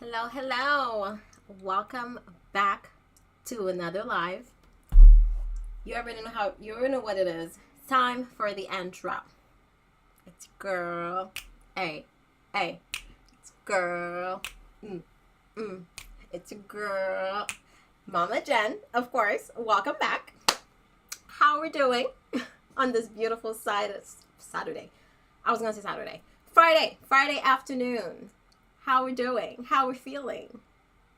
Hello, hello. Welcome back to another live. You already know what it is. It's time for the intro. It's girl. Hey, hey. It's girl. It's a girl. Mama Jen, of course. Welcome back. How are we doing on this beautiful Saturday? I was gonna say Saturday. Friday afternoon. How we doing? How we feeling?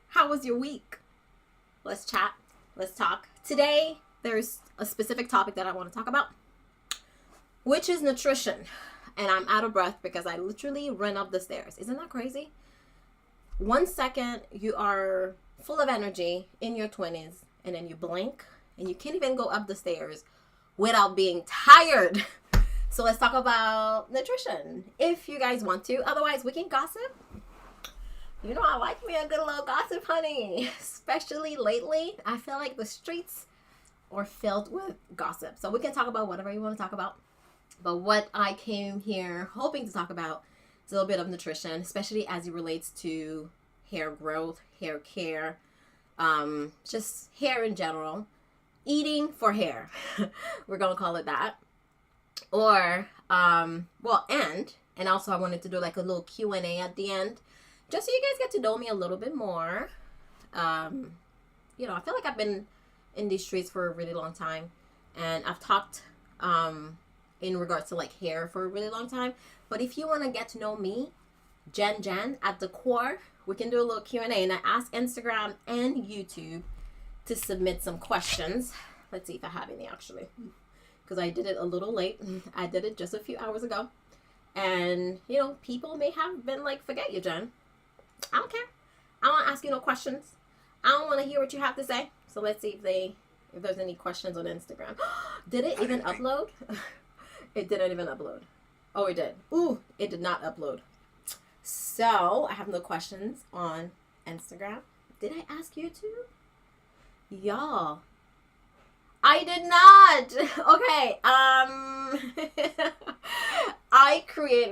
How was your week? Let's chat. Let's talk. Today, there's a specific topic that I want to talk about, which is nutrition. And I'm out of breath because I literally ran up the stairs. Isn't that crazy? 1 second, you are full of energy in your 20s, and then you blink, and you can't even go up the stairs without being tired. So let's talk about nutrition, if you guys want to. Otherwise, we can gossip. You know I like me a good little gossip, honey. Especially lately, I feel like the streets are filled with gossip. So we can talk about whatever you want to talk about. But what I came here hoping to talk about is a little bit of nutrition, especially as it relates to hair growth, hair care, just hair in general. Eating for hair. We're going to call it that. Or, and also I wanted to do like a little Q&A at the end. Just so you guys get to know me a little bit more. I feel like I've been in these streets for a really long time. And I've talked in regards to like hair for a really long time. But if you want to get to know me, Jen, at the core, we can do a little Q&A. And I asked Instagram and YouTube to submit some questions. Let's see if I have any actually. Because I did it a little late. I did it just a few hours ago. And, people may have been like, forget you, Jen. I don't care. I don't want to ask you no questions. I don't want to hear what you have to say. So let's see if there's any questions on Instagram. Did it even upload? It didn't even upload. Oh, it did. Ooh, it did not upload. So I have no questions on Instagram. Did I ask YouTube? Y'all. I did not. Okay.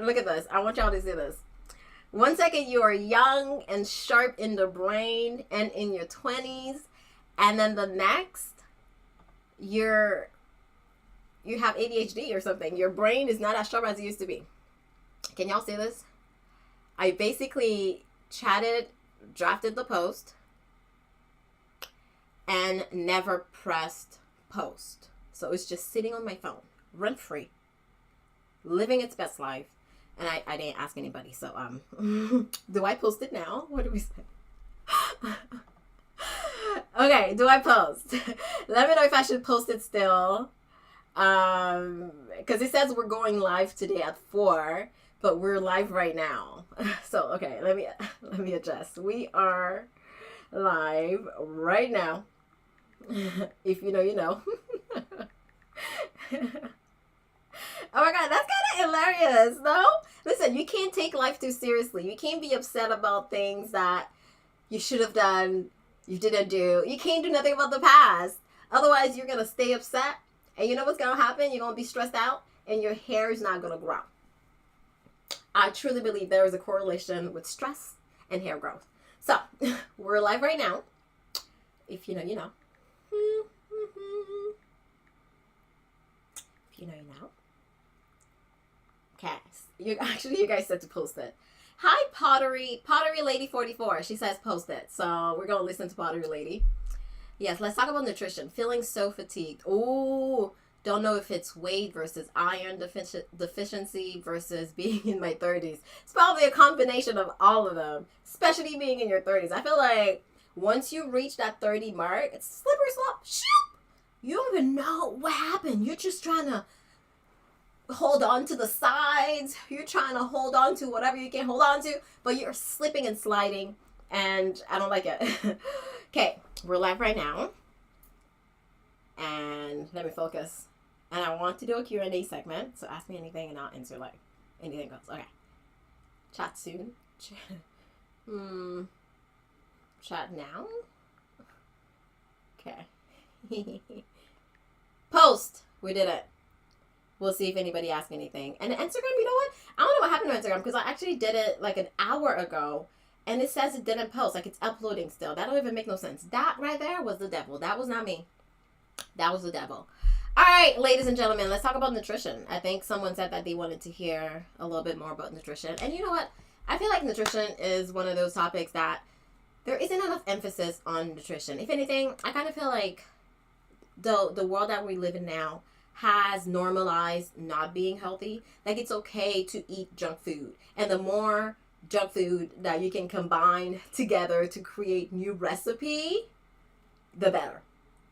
Look at this. I want y'all to see this. 1 second you are young and sharp in the brain and in your 20s, and then the next you have ADHD or something. Your brain is not as sharp as it used to be. Can y'all see this? I basically drafted the post, and never pressed post. So it's just sitting on my phone, rent free, living its best life. And I didn't ask anybody, so do I post it now? What do we say? Okay, do I post? Let me know if I should post it still. Because it says we're going live today at 4, but we're live right now. So okay, let me adjust. We are live right now. If you know, you know. Oh my God, that's kind of hilarious, no? Listen, you can't take life too seriously. You can't be upset about things that you should have done, you didn't do. You can't do nothing about the past. Otherwise, you're going to stay upset. And you know what's going to happen? You're going to be stressed out, and your hair is not going to grow. I truly believe there is a correlation with stress and hair growth. So, we're live right now. If you know, you know. If you know, you know. Okay, you guys said to post it. Hi, Pottery Lady 44. She says post it. So we're going to listen to Pottery Lady. Yes, let's talk about nutrition. Feeling so fatigued. Ooh, don't know if it's weight versus iron deficiency versus being in my 30s. It's probably a combination of all of them, especially being in your 30s. I feel like once you reach that 30 mark, it's a slippery slope. Shoot! You don't even know what happened. You're just trying to hold on to the sides. You're trying to hold on to whatever you can hold on to, but you're slipping and sliding, and I don't like it. Okay, we're live right now, and let me focus. And I want to do a Q&A segment, so ask me anything and I'll answer live. Anything goes. Okay. Chat soon. Chat now? Okay. Post! We did it. We'll see if anybody asks anything. And Instagram, you know what? I don't know what happened to Instagram because I actually did it like an hour ago and it says it didn't post. Like, it's uploading still. That don't even make no sense. That right there was the devil. That was not me. That was the devil. All right, ladies and gentlemen, let's talk about nutrition. I think someone said that they wanted to hear a little bit more about nutrition. And you know what? I feel like nutrition is one of those topics that there isn't enough emphasis on nutrition. If anything, I kind of feel like the world that we live in now has normalized not being healthy. Like, it's okay to eat junk food. And the more junk food that you can combine together to create new recipe, the better.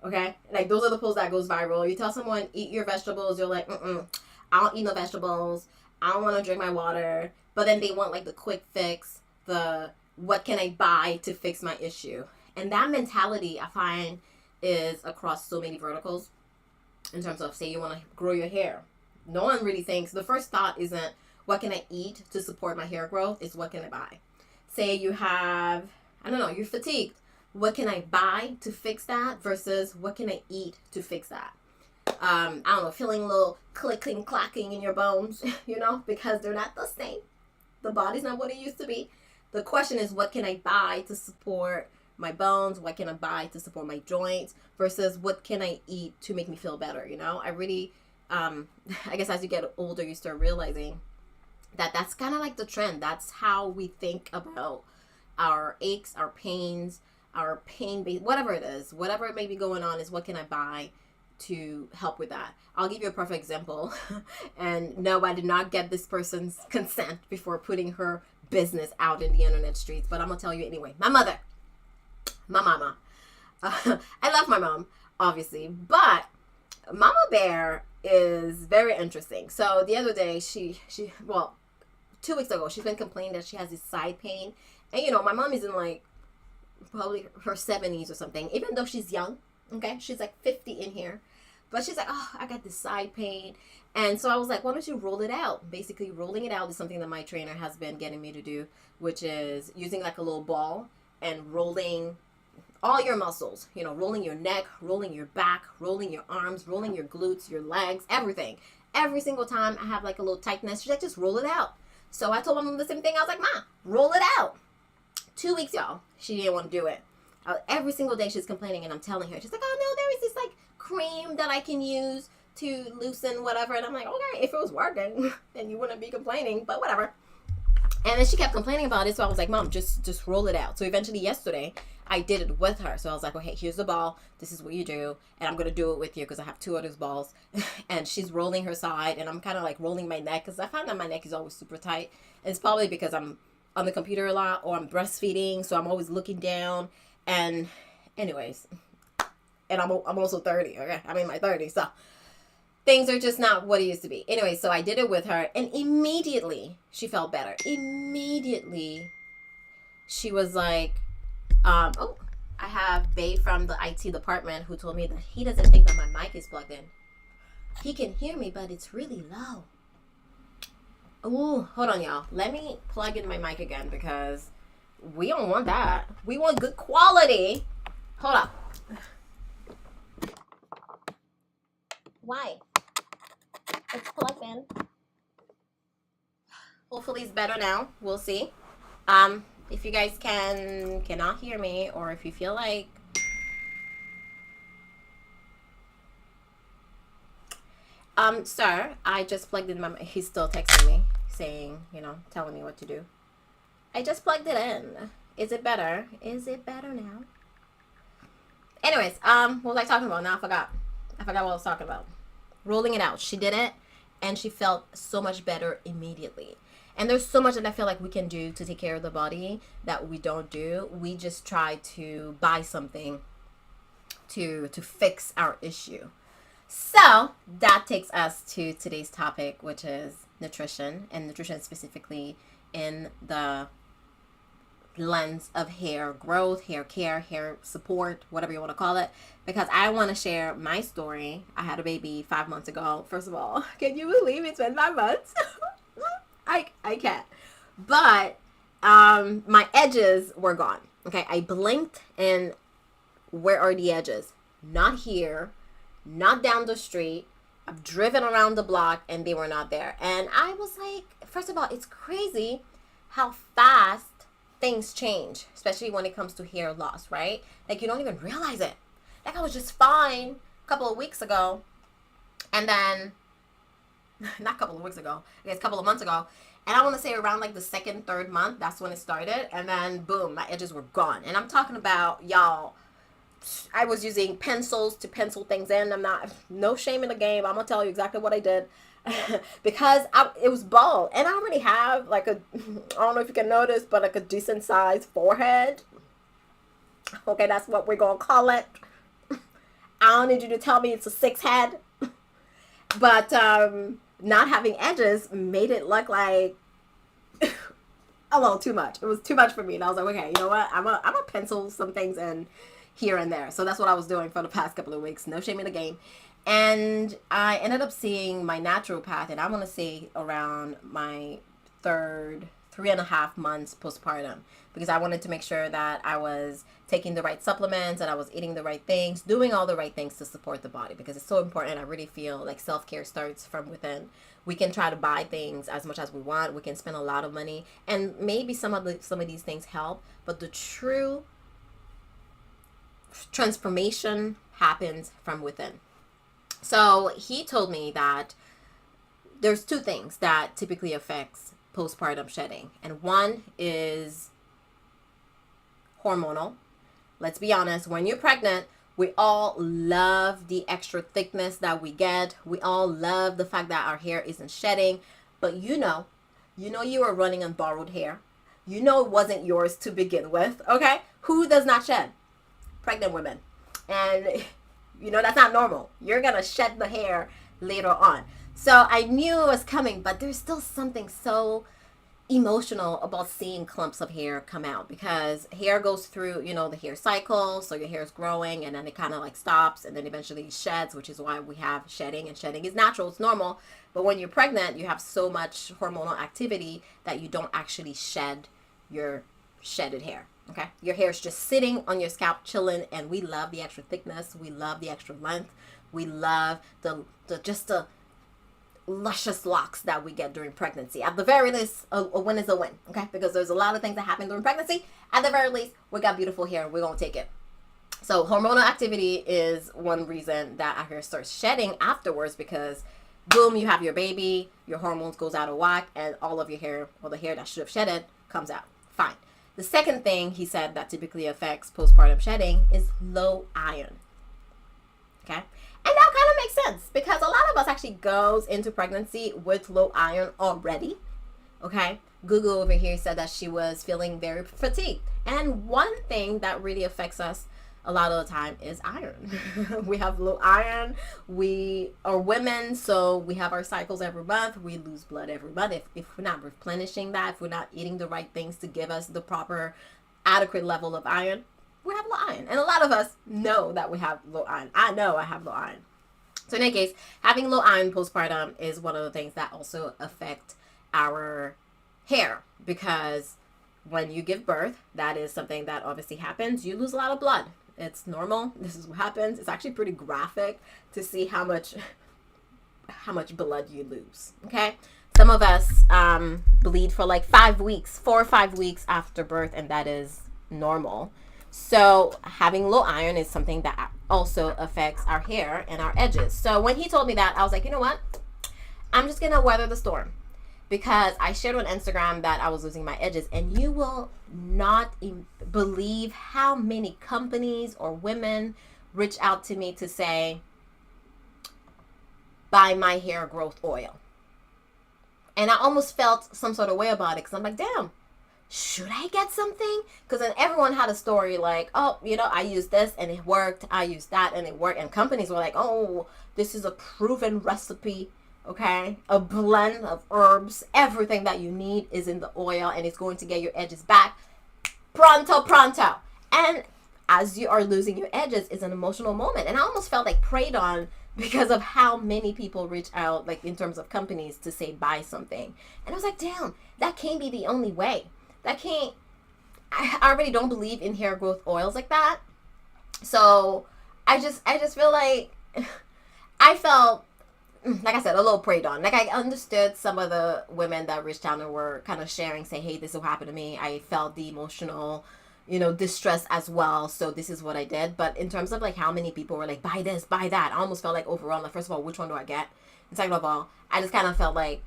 Okay? Like, those are the posts that goes viral. You tell someone, eat your vegetables. You're like, I don't eat no vegetables. I don't want to drink my water. But then they want, like, the quick fix, the what can I buy to fix my issue. And that mentality, I find, is across so many verticals. In terms of, say you want to grow your hair. No one really thinks, the first thought isn't, what can I eat to support my hair growth? It's what can I buy? Say you have, I don't know, you're fatigued. What can I buy to fix that versus what can I eat to fix that? I don't know, feeling a little clicking, clacking in your bones, you know, because they're not the same. The body's not what it used to be. The question is, what can I buy to support my bones? What can I buy to support my joints versus what can I eat to make me feel better? You know, I really, I guess as you get older, you start realizing that that's kind of like the trend. That's how we think about our aches, our pains, our pain, whatever it is, whatever may be going on is what can I buy to help with that. I'll give you a perfect example. And no, I did not get this person's consent before putting her business out in the internet streets, but I'm gonna tell you anyway. My mother, my mama. I love my mom, obviously, but Mama Bear is very interesting. So the other day, well, 2 weeks ago, she's been complaining that she has this side pain. And you know, my mom is in like probably her 70s or something, even though she's young. Okay, she's like 50 in here, but she's like, oh, I got this side pain. And so I was like, why don't you roll it out? Basically, rolling it out is something that my trainer has been getting me to do, which is using like a little ball and rolling all your muscles, you know, rolling your neck, rolling your back, rolling your arms, rolling your glutes, your legs, everything. Every single time I have like a little tightness, she's like, just roll it out. So I told my mom the same thing. I was like, Ma, roll it out. 2 weeks, y'all. She didn't want to do it. Every single day she's complaining, and I'm telling her, she's like, oh no, there is this like cream that I can use to loosen whatever. And I'm like, okay, if it was working, then you wouldn't be complaining, but whatever. And then she kept complaining about it, so I was like, Mom, just roll it out. So eventually yesterday, I did it with her. So I was like, okay, here's the ball. This is what you do. And I'm going to do it with you because I have 2 other balls. And she's rolling her side, and I'm kind of like rolling my neck because I find that my neck is always super tight. And it's probably because I'm on the computer a lot or I'm breastfeeding, so I'm always looking down. And anyways, and I'm also 30, okay? I'm in my 30s, so things are just not what it used to be. Anyway, so I did it with her, and immediately she felt better. Immediately, she was like, oh, I have Babe from the IT department who told me that he doesn't think that my mic is plugged in. He can hear me, but it's really low. Oh, hold on, y'all. Let me plug in my mic again because we don't want that. We want good quality. Hold up. Why? It's plugged in. Hopefully it's better now. We'll see. If you guys cannot hear me, or if you feel like sir, I just plugged in my mic. He's still texting me saying, you know, telling me what to do. I just plugged it in. Is it better? Is it better now? Anyways, what was I talking about? Now I forgot what I was talking about. Rolling it out. She did it, and she felt so much better immediately. And there's so much that I feel like we can do to take care of the body that we don't do. We just try to buy something to fix our issue. So that takes us to today's topic, which is nutrition, and nutrition specifically in the lens of hair growth, hair care, hair support, whatever you want to call it, because I want to share my story. I had a baby 5 months ago. First of all, can you believe it's been 5 months? I can't. But my edges were gone. Okay, I blinked, and where are the edges? Not here, not down the street. I've driven around the block, and they were not there. And I was like, first of all, it's crazy how fast things change, especially when it comes to hair loss, right? Like you don't even realize it. Like I was just fine a couple of weeks ago, and then not a couple of weeks ago, I guess a couple of months ago, and I want to say around like the second, third month, that's when it started, and then boom, my edges were gone. And I'm talking about, y'all, I was using pencils to pencil things in. I'm not, no shame in the game. I'm gonna tell you exactly what I did. Because it was bald, and I already have like a, I don't know if you can notice, but like a decent sized forehead. Okay, that's what we're gonna call it. I don't need you to tell me it's a 6 head. But not having edges made it look like a little too much. It was too much for me, and I was like, okay, you know what? I'm gonna pencil some things in here and there. So that's what I was doing for the past couple of weeks. No shame in the game. And I ended up seeing my naturopath, and I want to say around my 3.5 months postpartum, because I wanted to make sure that I was taking the right supplements, and I was eating the right things, doing all the right things to support the body, because it's so important. I really feel like self-care starts from within. We can try to buy things as much as we want. We can spend a lot of money, and maybe some of these things help, but the true transformation happens from within. So he told me that there's 2 things that typically affects postpartum shedding. And one is hormonal. Let's be honest, when you're pregnant, we all love the extra thickness that we get. We all love the fact that our hair isn't shedding. But you know you are running on borrowed hair. You know it wasn't yours to begin with, okay? Who does not shed? Pregnant women. And you know that's not normal. You're gonna shed the hair later on. So I knew it was coming, but there's still something so emotional about seeing clumps of hair come out, because hair goes through, the hair cycle. So your hair is growing, and then it kind of like stops, and then eventually sheds, which is why we have shedding, and shedding is natural, it's normal. But when you're pregnant, you have so much hormonal activity that you don't actually shed your shedded hair. Okay, your hair is just sitting on your scalp chilling, and we love the extra thickness, we love the extra length, we love the luscious locks that we get during pregnancy. At the very least, a win is a win, okay? Because there's a lot of things that happen during pregnancy. At the very least, we got beautiful hair, we're gonna take it. So hormonal activity is one reason that our hair starts shedding afterwards, because boom, you have your baby, your hormones goes out of whack, and all of your hair, or the hair that should have shedded, comes out. Fine. The second thing he said that typically affects postpartum shedding is low iron. Okay? And that kind of makes sense, because a lot of us actually goes into pregnancy with low iron already. Okay? Google over here said that she was feeling very fatigued. And one thing that really affects us a lot of the time is iron. We have low iron. We are women, so we have our cycles every month. We lose blood every month. If we're not replenishing that, if we're not eating the right things to give us the proper adequate level of iron, we have low iron. And a lot of us know that we have low iron. I know I have low iron. So in any case, having low iron postpartum is one of the things that also affect our hair, because when you give birth, that is something that obviously happens. You lose a lot of blood. It's normal. This is what happens. It's actually pretty graphic to see how much blood you lose. Okay. Some of us bleed for like 5 weeks, 4 or 5 weeks after birth, and that is normal. So having low iron is something that also affects our hair and our edges. So when he told me that, I was like, you know what? I'm just going to weather the storm. Because I shared on Instagram that I was losing my edges, and you will not believe how many companies or women reach out to me to say, buy my hair growth oil. And I almost felt some sort of way about it, because I'm like, damn, should I get something? Because then everyone had a story like, oh, I used this and it worked. I used that and it worked. And companies were like, oh, this is a proven recipe. Okay, a blend of herbs, everything that you need is in the oil, and it's going to get your edges back pronto. And as you are losing your edges, it's an emotional moment. And I almost felt like preyed on, because of how many people reach out, like in terms of companies, to say buy something. And I was like, damn, that can't be the only way. I already don't believe in hair growth oils like that. So I just feel like I felt like I said, a little preyed on. Like, I understood some of the women that reached out and were kind of sharing, say, hey, this will happen to me. I felt the emotional, distress as well. So this is what I did. But in terms of like how many people were like, buy this, buy that, I almost felt like overwhelmed. Like, first of all, which one do I get? And second of all, I just kind of felt like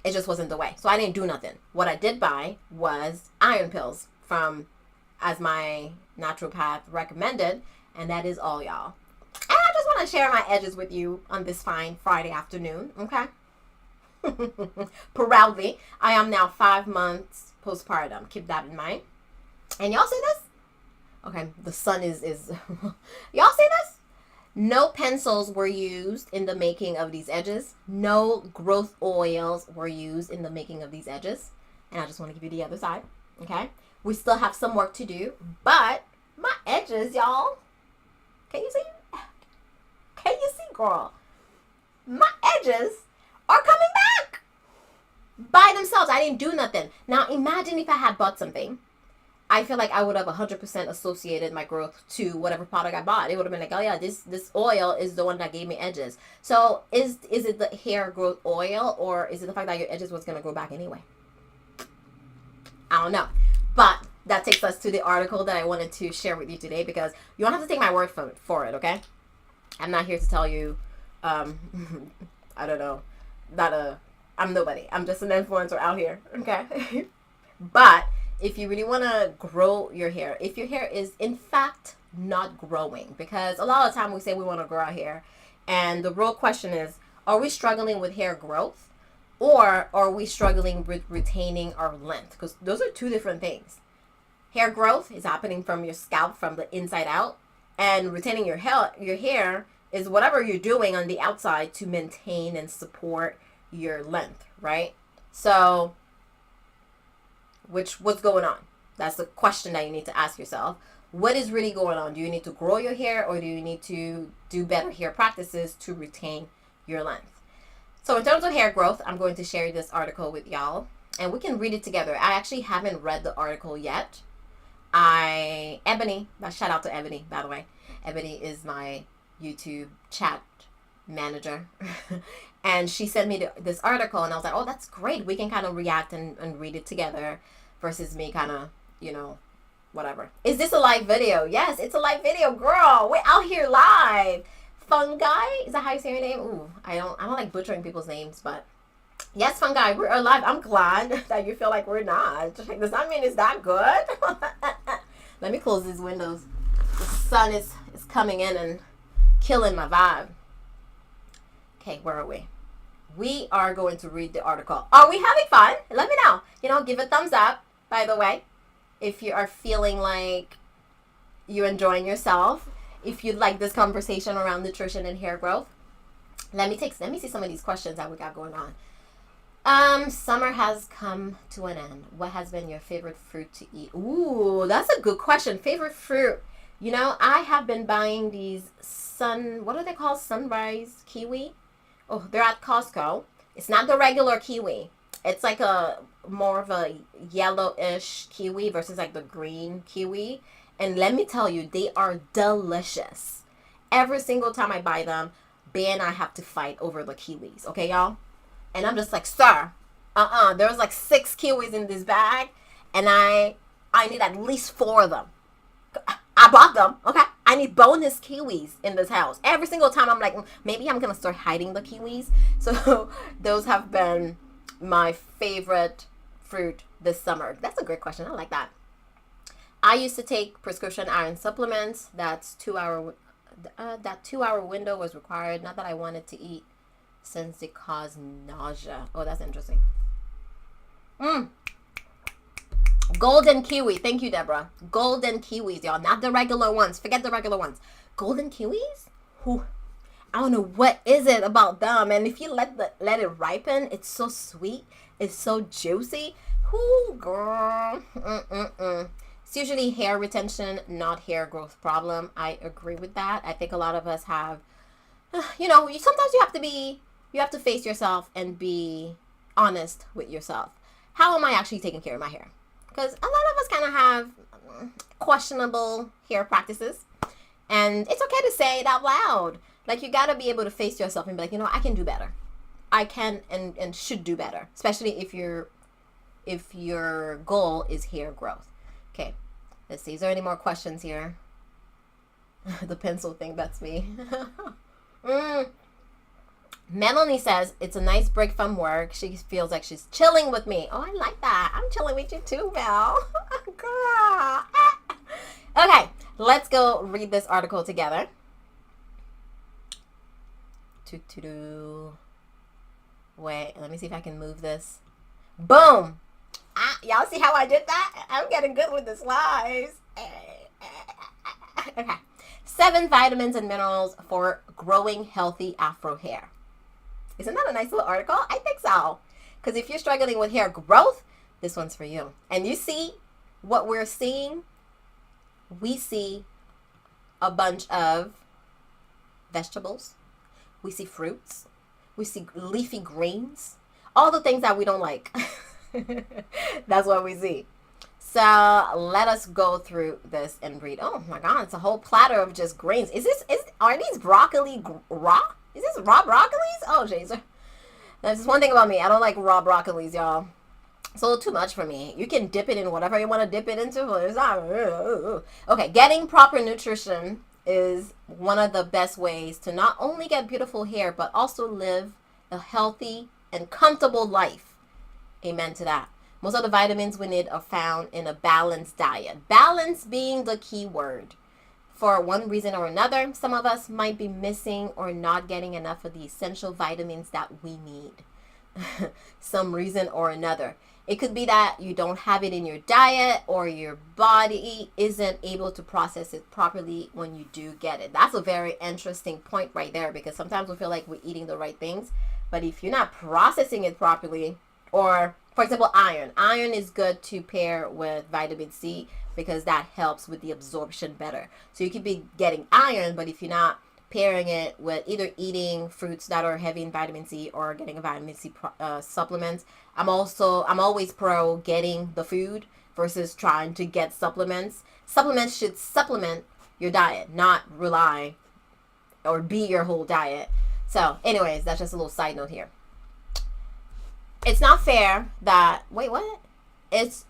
it just wasn't the way. So I didn't do nothing. What I did buy was iron pills as my naturopath recommended. And that is all, y'all. And I just want to share my edges with you on this fine Friday afternoon, okay? Proudly, I am now 5 months postpartum. Keep that in mind. And y'all see this? Okay, the sun is y'all see this? No pencils were used in the making of these edges. No growth oils were used in the making of these edges. And I just want to give you the other side, okay? We still have some work to do, but my edges, y'all, can you see? Can you see, girl? My edges are coming back by themselves. I didn't do nothing. Now, imagine if I had bought something. I feel like I would have 100% associated my growth to whatever product I bought. It would have been like, oh yeah, this oil is the one that gave me edges. So is it the hair growth oil, or is it the fact that your edges was going to grow back anyway? I don't know. But that takes us to the article that I wanted to share with you today, because you don't have to take my word for it, okay? I'm not here to tell you, I don't know, I'm nobody. I'm just an influencer out here, okay? But if you really want to grow your hair, if your hair is in fact not growing, because a lot of the time we say we want to grow our hair, and the real question is, are we struggling with hair growth, or are we struggling with retaining our length? Because those are two different things. Hair growth is happening from your scalp, from the inside out. And retaining your hair is whatever you're doing on the outside to maintain and support your length, right? So, what's going on? That's the question that you need to ask yourself. What is really going on? Do you need to grow your hair, or do you need to do better hair practices to retain your length? So in terms of hair growth, I'm going to share this article with y'all, and we can read it together. I actually haven't read the article yet. Shout out to Ebony, by the way. Ebony is my YouTube chat manager. And she sent me this article, and I was like, oh, that's great. We can kind of react and read it together versus me kind of, whatever. Is this a live video? Yes, it's a live video, girl. We're out here live. Fungi? Is that how you say your name? Ooh, I don't like butchering people's names, but yes, Fungi, we're alive. I'm glad that you feel like we're not. Does that mean it's that good? Let me close these windows. The sun is coming in and killing my vibe. Okay, where are we? We are going to read the article. Are we having fun? Let me know. Give a thumbs up, by the way, if you are feeling like you're enjoying yourself. If you'd like this conversation around nutrition and hair growth. Let me see some of these questions that we got going on. Summer has come to an end. What has been your favorite fruit to eat? Ooh, that's a good question. Favorite fruit. I have been buying these what are they called? Sunrise kiwi. Oh, they're at Costco. It's not the regular kiwi. It's like more of a yellowish kiwi versus like the green kiwi. And let me tell you, they are delicious. Every single time I buy them, Bay and I have to fight over the kiwis. Okay, y'all? And I'm just like, sir, there's like 6 kiwis in this bag, and I need at least 4 of them. I bought them, okay? I need bonus kiwis in this house. Every single time I'm like, maybe I'm going to start hiding the kiwis. So those have been my favorite fruit this summer. That's a great question. I like that. I used to take prescription iron supplements. That 2-hour window was required. Not that I wanted to eat, since they cause nausea. Oh, that's interesting. Golden kiwi. Thank you, Deborah. Golden kiwis, y'all. Not the regular ones. Forget the regular ones. Golden kiwis? Whew. I don't know what is it about them. And if you let it ripen, it's so sweet. It's so juicy. Whoo, girl. It's usually hair retention, not hair growth problem. I agree with that. I think a lot of us have, sometimes you have to face yourself and be honest with yourself. How am I actually taking care of my hair? Because a lot of us kind of have questionable hair practices. And it's okay to say it out loud. Like, you got to be able to face yourself and be like, I can do better. I can and should do better, especially if your goal is hair growth. Okay, let's see. Is there any more questions here? The pencil thing, that's me. Melanie says, it's a nice break from work. She feels like she's chilling with me. Oh, I like that. I'm chilling with you too, Mel. Girl. Okay, let's go read this article together. Wait, let me see if I can move this. Boom. Y'all see how I did that? I'm getting good with the slides. Okay. 7 vitamins and minerals for growing healthy afro hair. Isn't that a nice little article? I think so. Because if you're struggling with hair growth, this one's for you. And you see what we're seeing? We see a bunch of vegetables. We see fruits. We see leafy greens. All the things that we don't like. That's what we see. So let us go through this and read. Oh my God, it's a whole platter of just greens. Are these broccoli raw? Is this raw broccolis? Oh, jeez. That's one thing about me. I don't like raw broccolis, y'all. It's a little too much for me. You can dip it in whatever you want to dip it into, but it's not. Okay, getting proper nutrition is one of the best ways to not only get beautiful hair, but also live a healthy and comfortable life. Amen to that. Most of the vitamins we need are found in a balanced diet. Balance being the key word. For one reason or another, some of us might be missing or not getting enough of the essential vitamins that we need. Some reason or another. It could be that you don't have it in your diet, or your body isn't able to process it properly when you do get it. That's a very interesting point right there, because sometimes we feel like we're eating the right things, but if you're not processing it properly, or for example, iron. Iron is good to pair with vitamin C because that helps with the absorption better. So you could be getting iron, but if you're not pairing it with either eating fruits that are heavy in vitamin C or getting a vitamin C supplements. I'm always pro getting the food versus trying to get supplements. Supplements should supplement your diet, not rely or be your whole diet. So anyways, that's just a little side note here. It's not fair that, wait, what? It's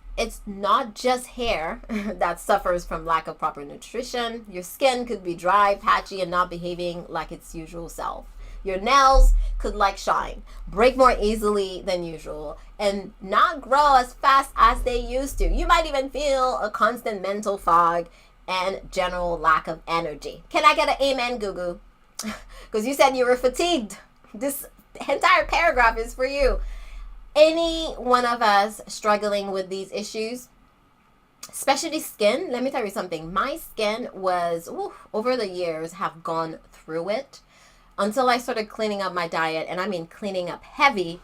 not just hair that suffers from lack of proper nutrition. Your skin could be dry, patchy, and not behaving like its usual self. Your nails could shine, break more easily than usual, and not grow as fast as they used to. You might even feel a constant mental fog and general lack of energy. Can I get an amen, Gugu? Because you said you were fatigued. This entire paragraph is for you. Any one of us struggling with these issues, especially skin, let me tell you something. My skin was, over the years, have gone through it until I started cleaning up my diet. And I mean cleaning up heavy.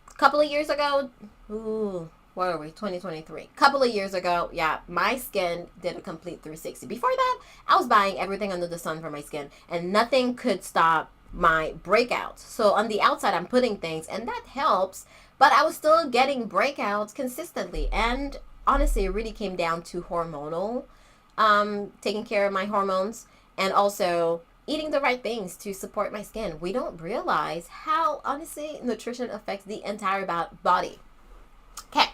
A couple of years ago, what are we, 2023? A couple of years ago, yeah, my skin did a complete 360. Before that, I was buying everything under the sun for my skin, and nothing could stop my breakouts. So on the outside, I'm putting things, and that helps. But I was still getting breakouts consistently. And honestly, it really came down to hormonal, taking care of my hormones, and also eating the right things to support my skin. We don't realize how, honestly, nutrition affects the entire body. Okay.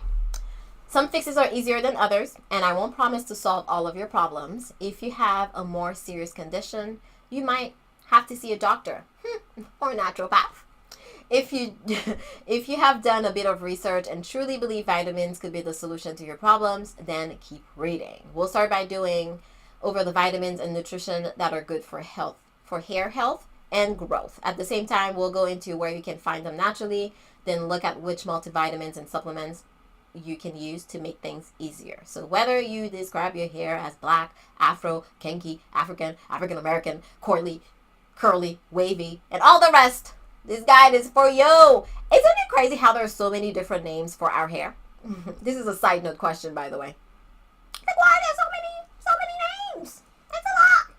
Some fixes are easier than others, and I won't promise to solve all of your problems. If you have a more serious condition, you might have to see a doctor or a naturopath. If you have done a bit of research and truly believe vitamins could be the solution to your problems, then keep reading. We'll start by doing over the vitamins and nutrition that are good for health, for hair health and growth. At the same time, we'll go into where you can find them naturally, then look at which multivitamins and supplements you can use to make things easier. So whether you describe your hair as black, afro, kinky, African, African American, curly, wavy, and all the rest, this guide is for you. Isn't it crazy how there are so many different names for our hair? This is a side note question, by the way. Like, why are there so many names? It's a lot.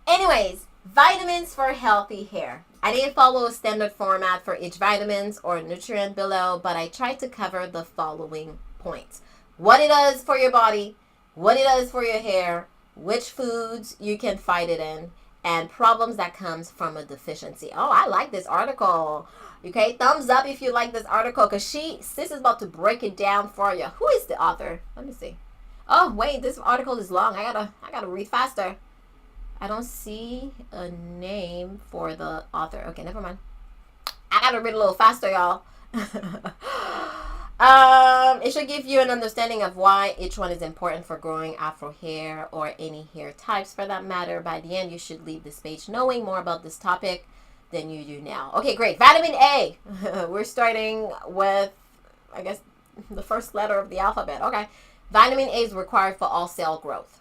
Anyways, vitamins for healthy hair. I didn't follow a standard format for each vitamins or nutrient below, but I tried to cover the following points. What it does for your body, what it does for your hair, which foods you can find it in, and problems that comes from a deficiency. Oh, I like this article. Okay, thumbs up if you like this article, because sis is about to break it down for you. Who is the author? Let me see. Oh wait, this article is long. I gotta read faster. I don't see a name for the author. Okay, never mind. I gotta read a little faster, y'all. It should give you an understanding of why each one is important for growing afro hair, or any hair types for that matter. By the end, you should leave this page knowing more about this topic than you do now. Okay, great. Vitamin A. We're starting with, I guess, the first letter of the alphabet. Okay. Vitamin A is required for all cell growth.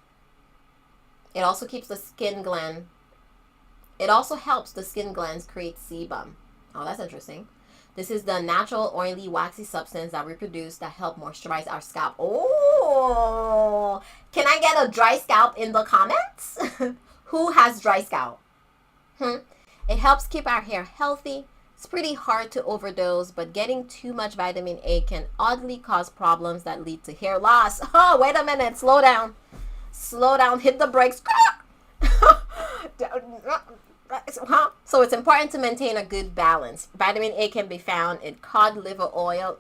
It also keeps the skin gland. It also helps the skin glands create sebum. Oh, that's interesting. This is the natural oily waxy substance that we produce that help moisturize our scalp. Oh, can I get a dry scalp in the comments? Who has dry scalp? It helps keep our hair healthy. It's pretty hard to overdose, but getting too much vitamin A can oddly cause problems that lead to hair loss. Oh, wait a minute. Slow down. Slow down. Hit the brakes. So it's important to maintain a good balance. Vitamin A can be found in cod liver oil,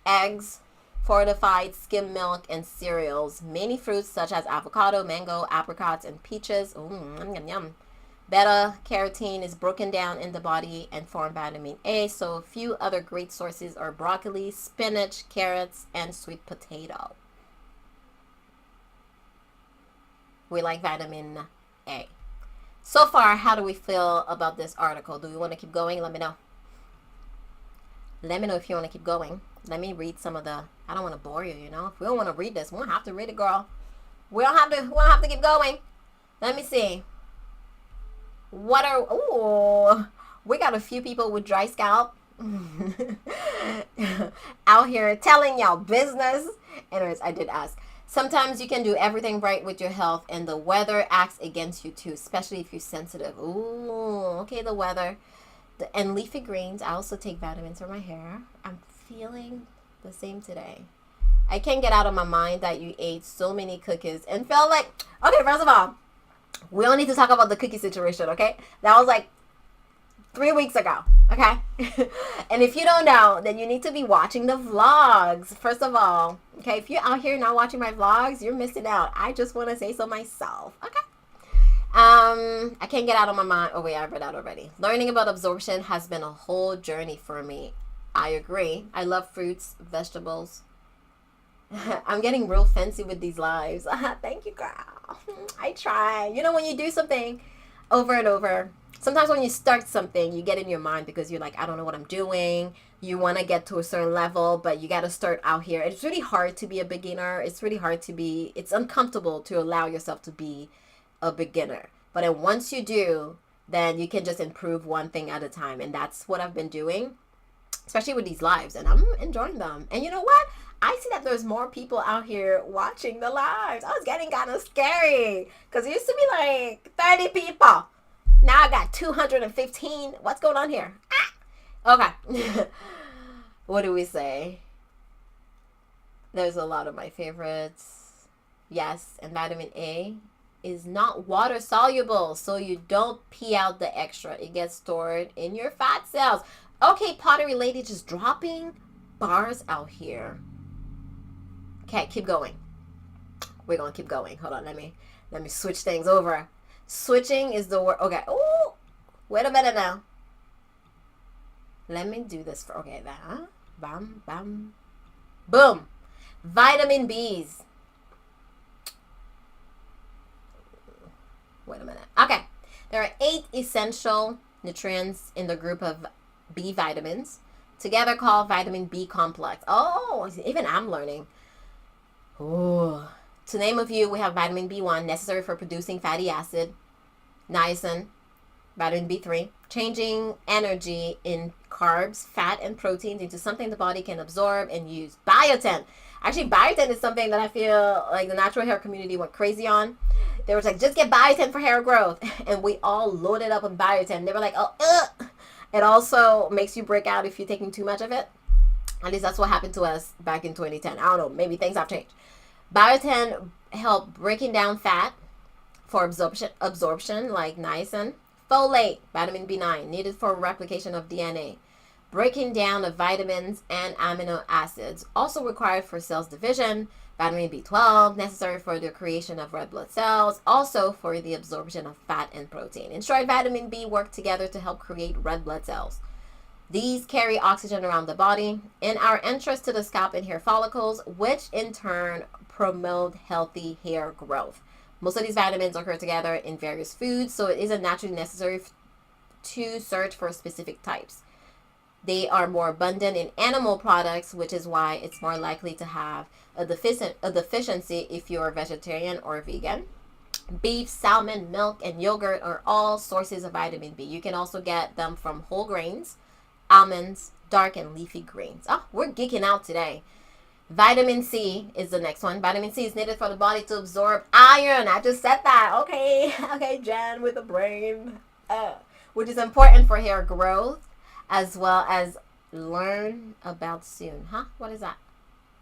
eggs, fortified skim milk, and cereals. Many fruits such as avocado, mango, apricots, and peaches. Yum, yum, yum. Beta carotene is broken down in the body and form vitamin A. So a few other great sources are broccoli, spinach, carrots, and sweet potato. We like vitamin A. So far, how do we feel about this article? Do we want to keep going? Let me know. Let me know if you want to keep going. Let me read some of the, I don't want to bore you, you know. If we don't want to read this, we don't have to read it, girl. We don't have to keep going. Let me see. We got a few people with dry scalp out here telling y'all business. Anyways, I did ask. Sometimes you can do everything right with your health, and the weather acts against you too, especially if you're sensitive. Ooh, okay, the weather. And leafy greens. I also take vitamins for my hair. I'm feeling the same today. I can't get out of my mind that you ate so many cookies and felt like, okay, first of all, we don't need to talk about the cookie situation, okay? That was like 3 weeks ago, okay? And if you don't know, then you need to be watching the vlogs, first of all. Okay, if you're out here not watching my vlogs, you're missing out. I just want to say so myself, okay? I can't get out of my mind. Oh, wait, I read that already. Learning about absorption has been a whole journey for me. I agree. I love fruits, vegetables. I'm getting real fancy with these lives. Thank you, girl. I try. You know, when you do something over and over, sometimes when you start something, you get in your mind because you're like, I don't know what I'm doing. You want to get to a certain level, but you got to start out here. It's really hard to be a beginner. It's really hard to be, it's uncomfortable to allow yourself to be a beginner. But then once you do, then you can just improve one thing at a time. And that's what I've been doing, especially with these lives. And I'm enjoying them. And you know what? I see that there's more people out here watching the lives. I was getting kind of scary because it used to be like 30 people. Now I got 215. What's going on here? Okay. What do we say? There's a lot of my favorites. Yes, and vitamin A is not water soluble, so you don't pee out the extra. It gets stored in your fat cells. Okay, pottery lady just dropping bars out here. Okay, keep going. We're gonna keep going. Hold on, let me switch things over. Switching is the word. Okay. Oh, wait a minute now. Let me do this for, okay, that. Bam, bam, boom. Vitamin B's. Wait a minute. Okay. There are 8 essential nutrients in the group of B vitamins, together called vitamin B complex. Oh, even I'm learning. Oh, to name a few, we have vitamin B1, necessary for producing fatty acid, niacin, vitamin B3, changing energy in carbs, fat, and proteins into something the body can absorb and use. Biotin. Actually, biotin is something that I feel like the natural hair community went crazy on. They were like, just get biotin for hair growth. And we all loaded up on biotin. They were like, oh, It also makes you break out if you're taking too much of it. At least that's what happened to us back in 2010. I don't know. Maybe things have changed. Biotin help breaking down fat, for absorption like niacin. Folate, vitamin B9, needed for replication of DNA. Breaking down of vitamins and amino acids, also required for cells division. Vitamin B12, necessary for the creation of red blood cells, also for the absorption of fat and protein. In short, vitamin B work together to help create red blood cells. These carry oxygen around the body and are interest to the scalp and hair follicles, which in turn promote healthy hair growth. Most of these vitamins occur together in various foods, so it isn't naturally necessary to search for specific types. They are more abundant in animal products, which is why it's more likely to have a deficiency if you're vegetarian or vegan. Beef, salmon, milk, and yogurt are all sources of vitamin B. You can also get them from whole grains, almonds, dark and leafy greens. Oh, we're geeking out today. Vitamin C is the next one. Vitamin C is needed for the body to absorb iron. I just said that. Okay, Jen with the brain. Which is important for hair growth, as well as learn about soon. What is that?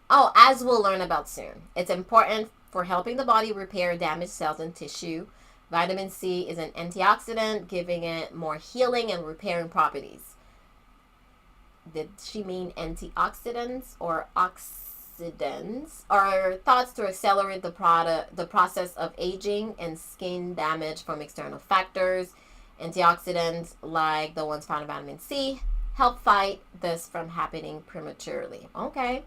Oh, as we'll learn about soon. It's important for helping the body repair damaged cells and tissue. Vitamin C is an antioxidant, giving it more healing and repairing properties. Did she mean antioxidants or oxidants? Are thoughts to accelerate the process of aging and skin damage from external factors. Antioxidants, like the ones found in vitamin C, help fight this from happening prematurely. Okay.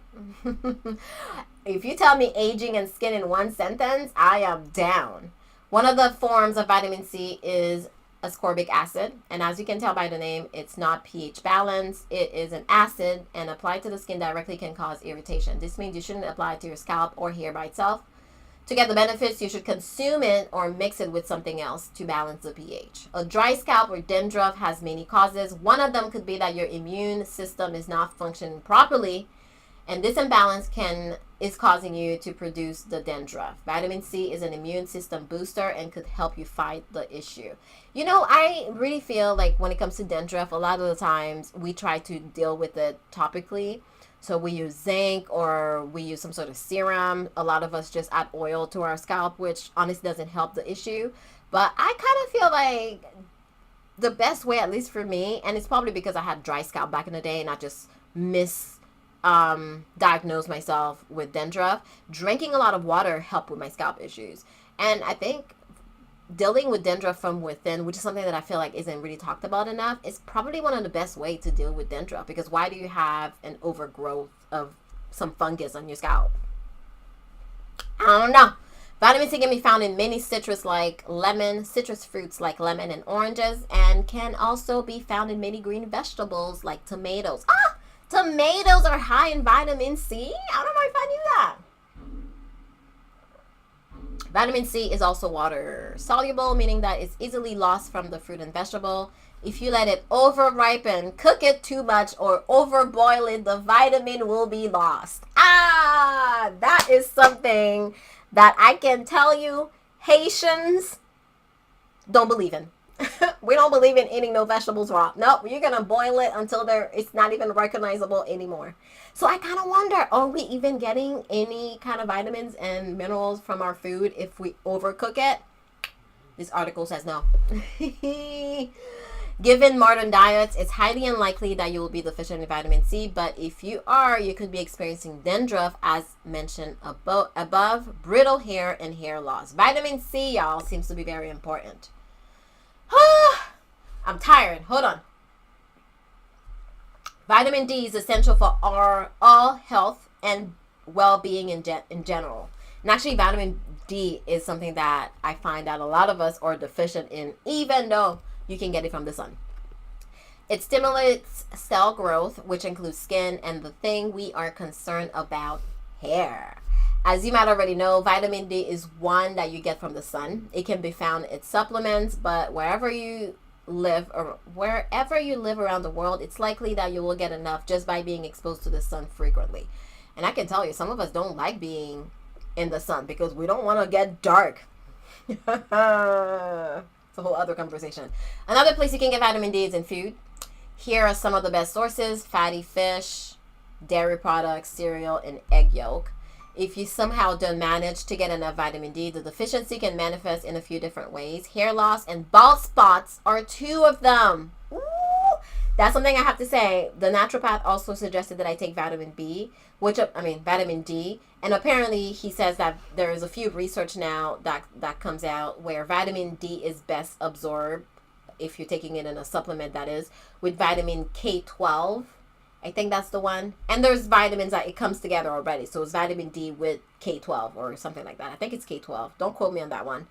If you tell me aging and skin in one sentence, I am down. One of the forms of vitamin C is ascorbic acid, and as you can tell by the name, it's not pH balanced. It is an acid, and applied to the skin directly can cause irritation. This means you shouldn't apply it to your scalp or hair by itself. To get the benefits, you should consume it or mix it with something else to balance the pH. A dry scalp or dandruff has many causes. One of them could be that your immune system is not functioning properly, and this imbalance is causing you to produce the dandruff. Vitamin C is an immune system booster and could help you fight the issue. You know, I really feel like when it comes to dandruff, a lot of the times we try to deal with it topically. So we use zinc or we use some sort of serum. A lot of us just add oil to our scalp, which honestly doesn't help the issue. But I kind of feel like the best way, at least for me, and it's probably because I had dry scalp back in the day and I just diagnosed myself with dandruff. Drinking a lot of water helped with my scalp issues. And I think dealing with dandruff from within, which is something that I feel like isn't really talked about enough, is probably one of the best ways to deal with dandruff. Because why do you have an overgrowth of some fungus on your scalp? I don't know. Vitamin C can be found in many citrus fruits like lemon and oranges, and can also be found in many green vegetables like tomatoes. Tomatoes are high in vitamin C? I don't know if I knew that. Vitamin C is also water soluble, meaning that it's easily lost from the fruit and vegetable. If you let it over ripen, cook it too much, or overboil it, the vitamin will be lost. That is something that I can tell you Haitians don't believe in. We don't believe in eating no vegetables raw. Nope, you're gonna boil it until it's not even recognizable anymore. So I kind of wonder, are we even getting any kind of vitamins and minerals from our food if we overcook it? This article says no. Given modern diets, it's highly unlikely that you will be deficient in vitamin C, but if you are, you could be experiencing dandruff, as mentioned above, brittle hair, and hair loss. Vitamin C, y'all, seems to be very important. I'm tired. Hold on. Vitamin D is essential for all health and well-being in general. And actually, vitamin D is something that I find that a lot of us are deficient in, even though you can get it from the sun. It stimulates cell growth, which includes skin, and the thing we are concerned about, hair. As you might already know, vitamin D is one that you get from the sun. It can be found in supplements, but wherever you live around the world, it's likely that you will get enough just by being exposed to the sun frequently. And I can tell you, some of us don't like being in the sun because we don't want to get dark. It's a whole other conversation. Another place you can get vitamin D is in food. Here are some of the best sources: fatty fish, dairy products, cereal, and egg yolk. if you somehow don't manage to get enough vitamin D, the deficiency can manifest in a few different ways. Hair loss and bald spots are two of them. Ooh, that's something I have to say. The naturopath also suggested that I take vitamin B, vitamin D. And apparently he says that there is a few research now that comes out where vitamin D is best absorbed, if you're taking it in a supplement, that is, with vitamin K12. I think that's the one. And there's vitamins that it comes together already. So it's vitamin D with K12 or something like that. I think it's K12. Don't quote me on that one.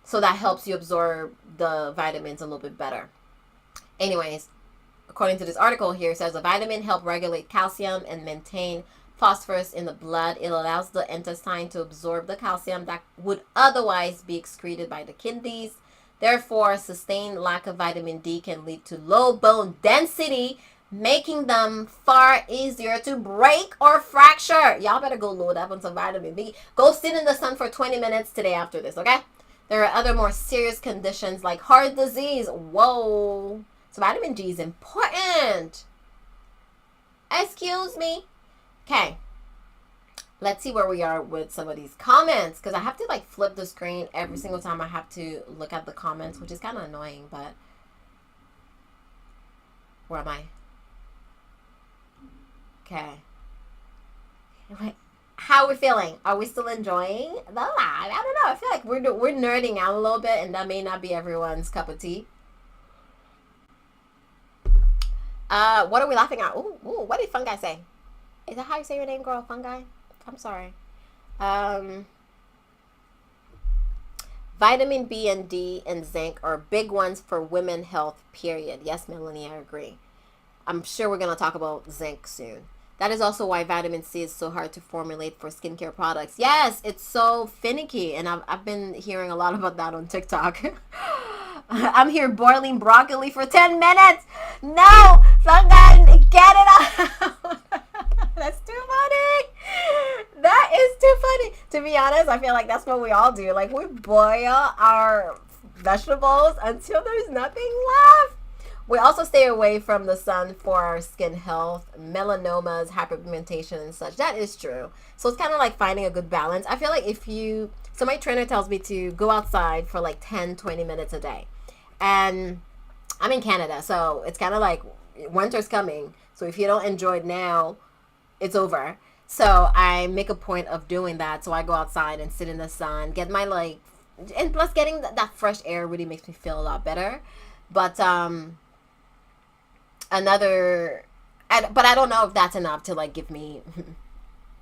So that helps you absorb the vitamins a little bit better. Anyways, according to this article here, it says a vitamin help regulate calcium and maintain phosphorus in the blood. It allows the intestine to absorb the calcium that would otherwise be excreted by the kidneys. Therefore, sustained lack of vitamin D can lead to low bone density, making them far easier to break or fracture. Y'all better go load up on some vitamin D. Go sit in the sun for 20 minutes today after this, okay? There are other more serious conditions like heart disease. Whoa. So vitamin D is important. Excuse me. Okay. Let's see where we are with some of these comments, because I have to like flip the screen every single time I have to look at the comments, which is kind of annoying, but where am I? Okay. Wait, how are we feeling? Are we still enjoying the live? I don't know. I feel like we're nerding out a little bit, and that may not be everyone's cup of tea. What are we laughing at? Ooh, what did Fungi say? Is that how you say your name, girl? Fungi? I'm sorry. Vitamin B and D and zinc are big ones for women health, period. Yes, Melanie, I agree. I'm sure we're going to talk about zinc soon. That is also why vitamin C is so hard to formulate for skincare products. Yes, it's so finicky, and I've been hearing a lot about that on TikTok. I'm here boiling broccoli for 10 minutes. No, Fungi, get it out. That's too funny. That is too funny. To be honest, I feel like that's what we all do. Like, we boil our vegetables until there's nothing left. We also stay away from the sun for our skin health, melanomas, hyperpigmentation, and such. That is true. So it's kind of like finding a good balance. I feel like so my trainer tells me to go outside for like 10, 20 minutes a day. And I'm in Canada, so it's kind of like winter's coming. So if you don't enjoy it now, it's over. So I make a point of doing that. So I go outside and sit in the sun, get my and plus getting that fresh air really makes me feel a lot better. But but I don't know if that's enough to like give me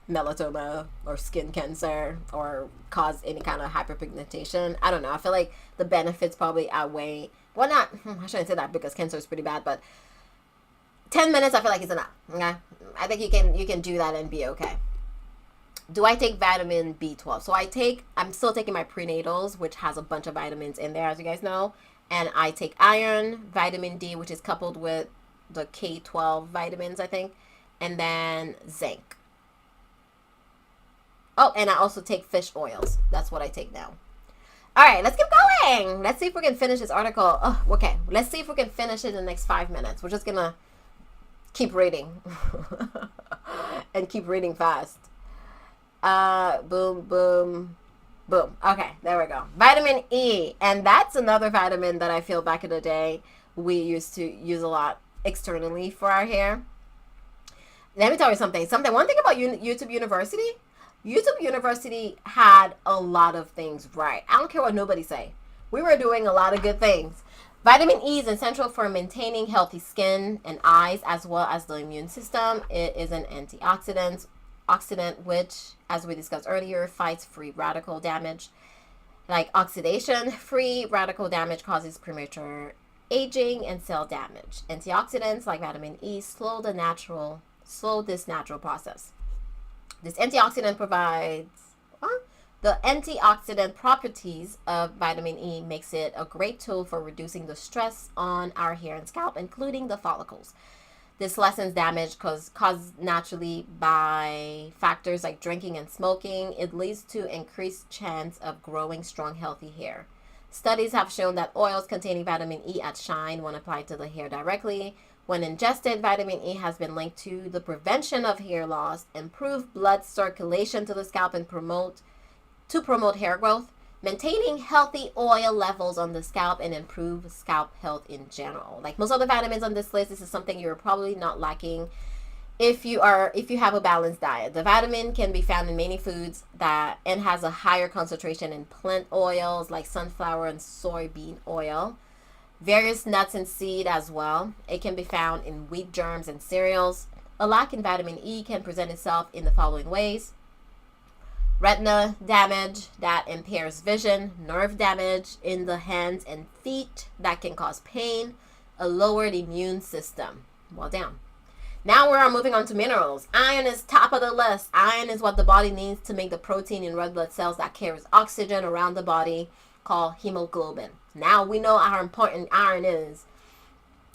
melanoma or skin cancer or cause any kind of hyperpigmentation. I don't know. I feel like the benefits probably outweigh, well, not, I shouldn't say that because cancer is pretty bad, but 10 minutes I feel like is enough. Okay, I think you can do that and be okay. Do I take vitamin B12? So I'm still taking my prenatals, which has a bunch of vitamins in there, as you guys know. And I take iron, vitamin D, which is coupled with the K12 vitamins, I think, and then zinc. Oh, and I also take fish oils. That's what I take now. All right, let's keep going. Let's see if we can finish this article. Oh, okay. Let's see if we can finish it in the next 5 minutes. We're just going to keep reading and keep reading fast. Boom, boom, boom. Okay, there we go. Vitamin E. And that's another vitamin that I feel back in the day we used to use a lot externally for our hair. Let me tell you something. One thing about YouTube University had a lot of things right. I don't care what nobody say. We were doing a lot of good things. Vitamin E is essential for maintaining healthy skin and eyes, as well as the immune system. It is an antioxidant, which, as we discussed earlier, fights free radical damage. Like oxidation, free radical damage causes premature aging and cell damage. Antioxidants like vitamin E slow this natural process. This antioxidant the antioxidant properties of vitamin E makes it a great tool for reducing the stress on our hair and scalp, including the follicles. This lessens damage caused naturally by factors like drinking and smoking. It leads to increased chance of growing strong, healthy hair. Studies have shown that oils containing vitamin E add shine when applied to the hair directly. When ingested, vitamin E has been linked to the prevention of hair loss, improve blood circulation to the scalp, and promote hair growth, maintaining healthy oil levels on the scalp, and improve scalp health in general. Like most of the vitamins on this list, this is something you're probably not lacking if you have a balanced diet. The vitamin can be found in many foods and has a higher concentration in plant oils like sunflower and soybean oil, various nuts and seed as well. It can be found in wheat germs and cereals. A lack in vitamin E can present itself in the following ways: retina damage that impairs vision, nerve damage in the hands and feet that can cause pain, a lowered immune system. Well, damn. Now we are moving on to minerals. Iron is top of the list. Iron is what the body needs to make the protein in red blood cells that carries oxygen around the body, called hemoglobin. Now we know how important iron is.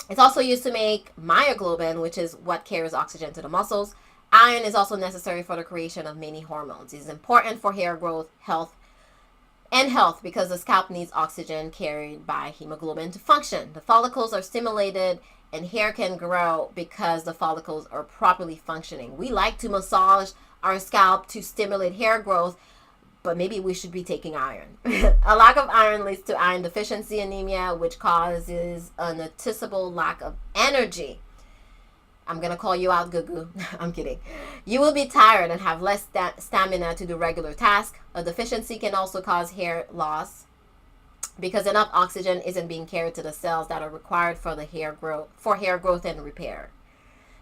It's also used to make myoglobin, which is what carries oxygen to the muscles. Iron is also necessary for the creation of many hormones. It is important for hair growth, health because the scalp needs oxygen carried by hemoglobin to function. The follicles are stimulated and hair can grow because the follicles are properly functioning. We like to massage our scalp to stimulate hair growth, but maybe we should be taking iron. A lack of iron leads to iron deficiency anemia, which causes a noticeable lack of energy. I'm going to call you out, Gugu. I'm kidding. You will be tired and have less stamina to do regular tasks. A deficiency can also cause hair loss because enough oxygen isn't being carried to the cells that are required for hair growth and repair.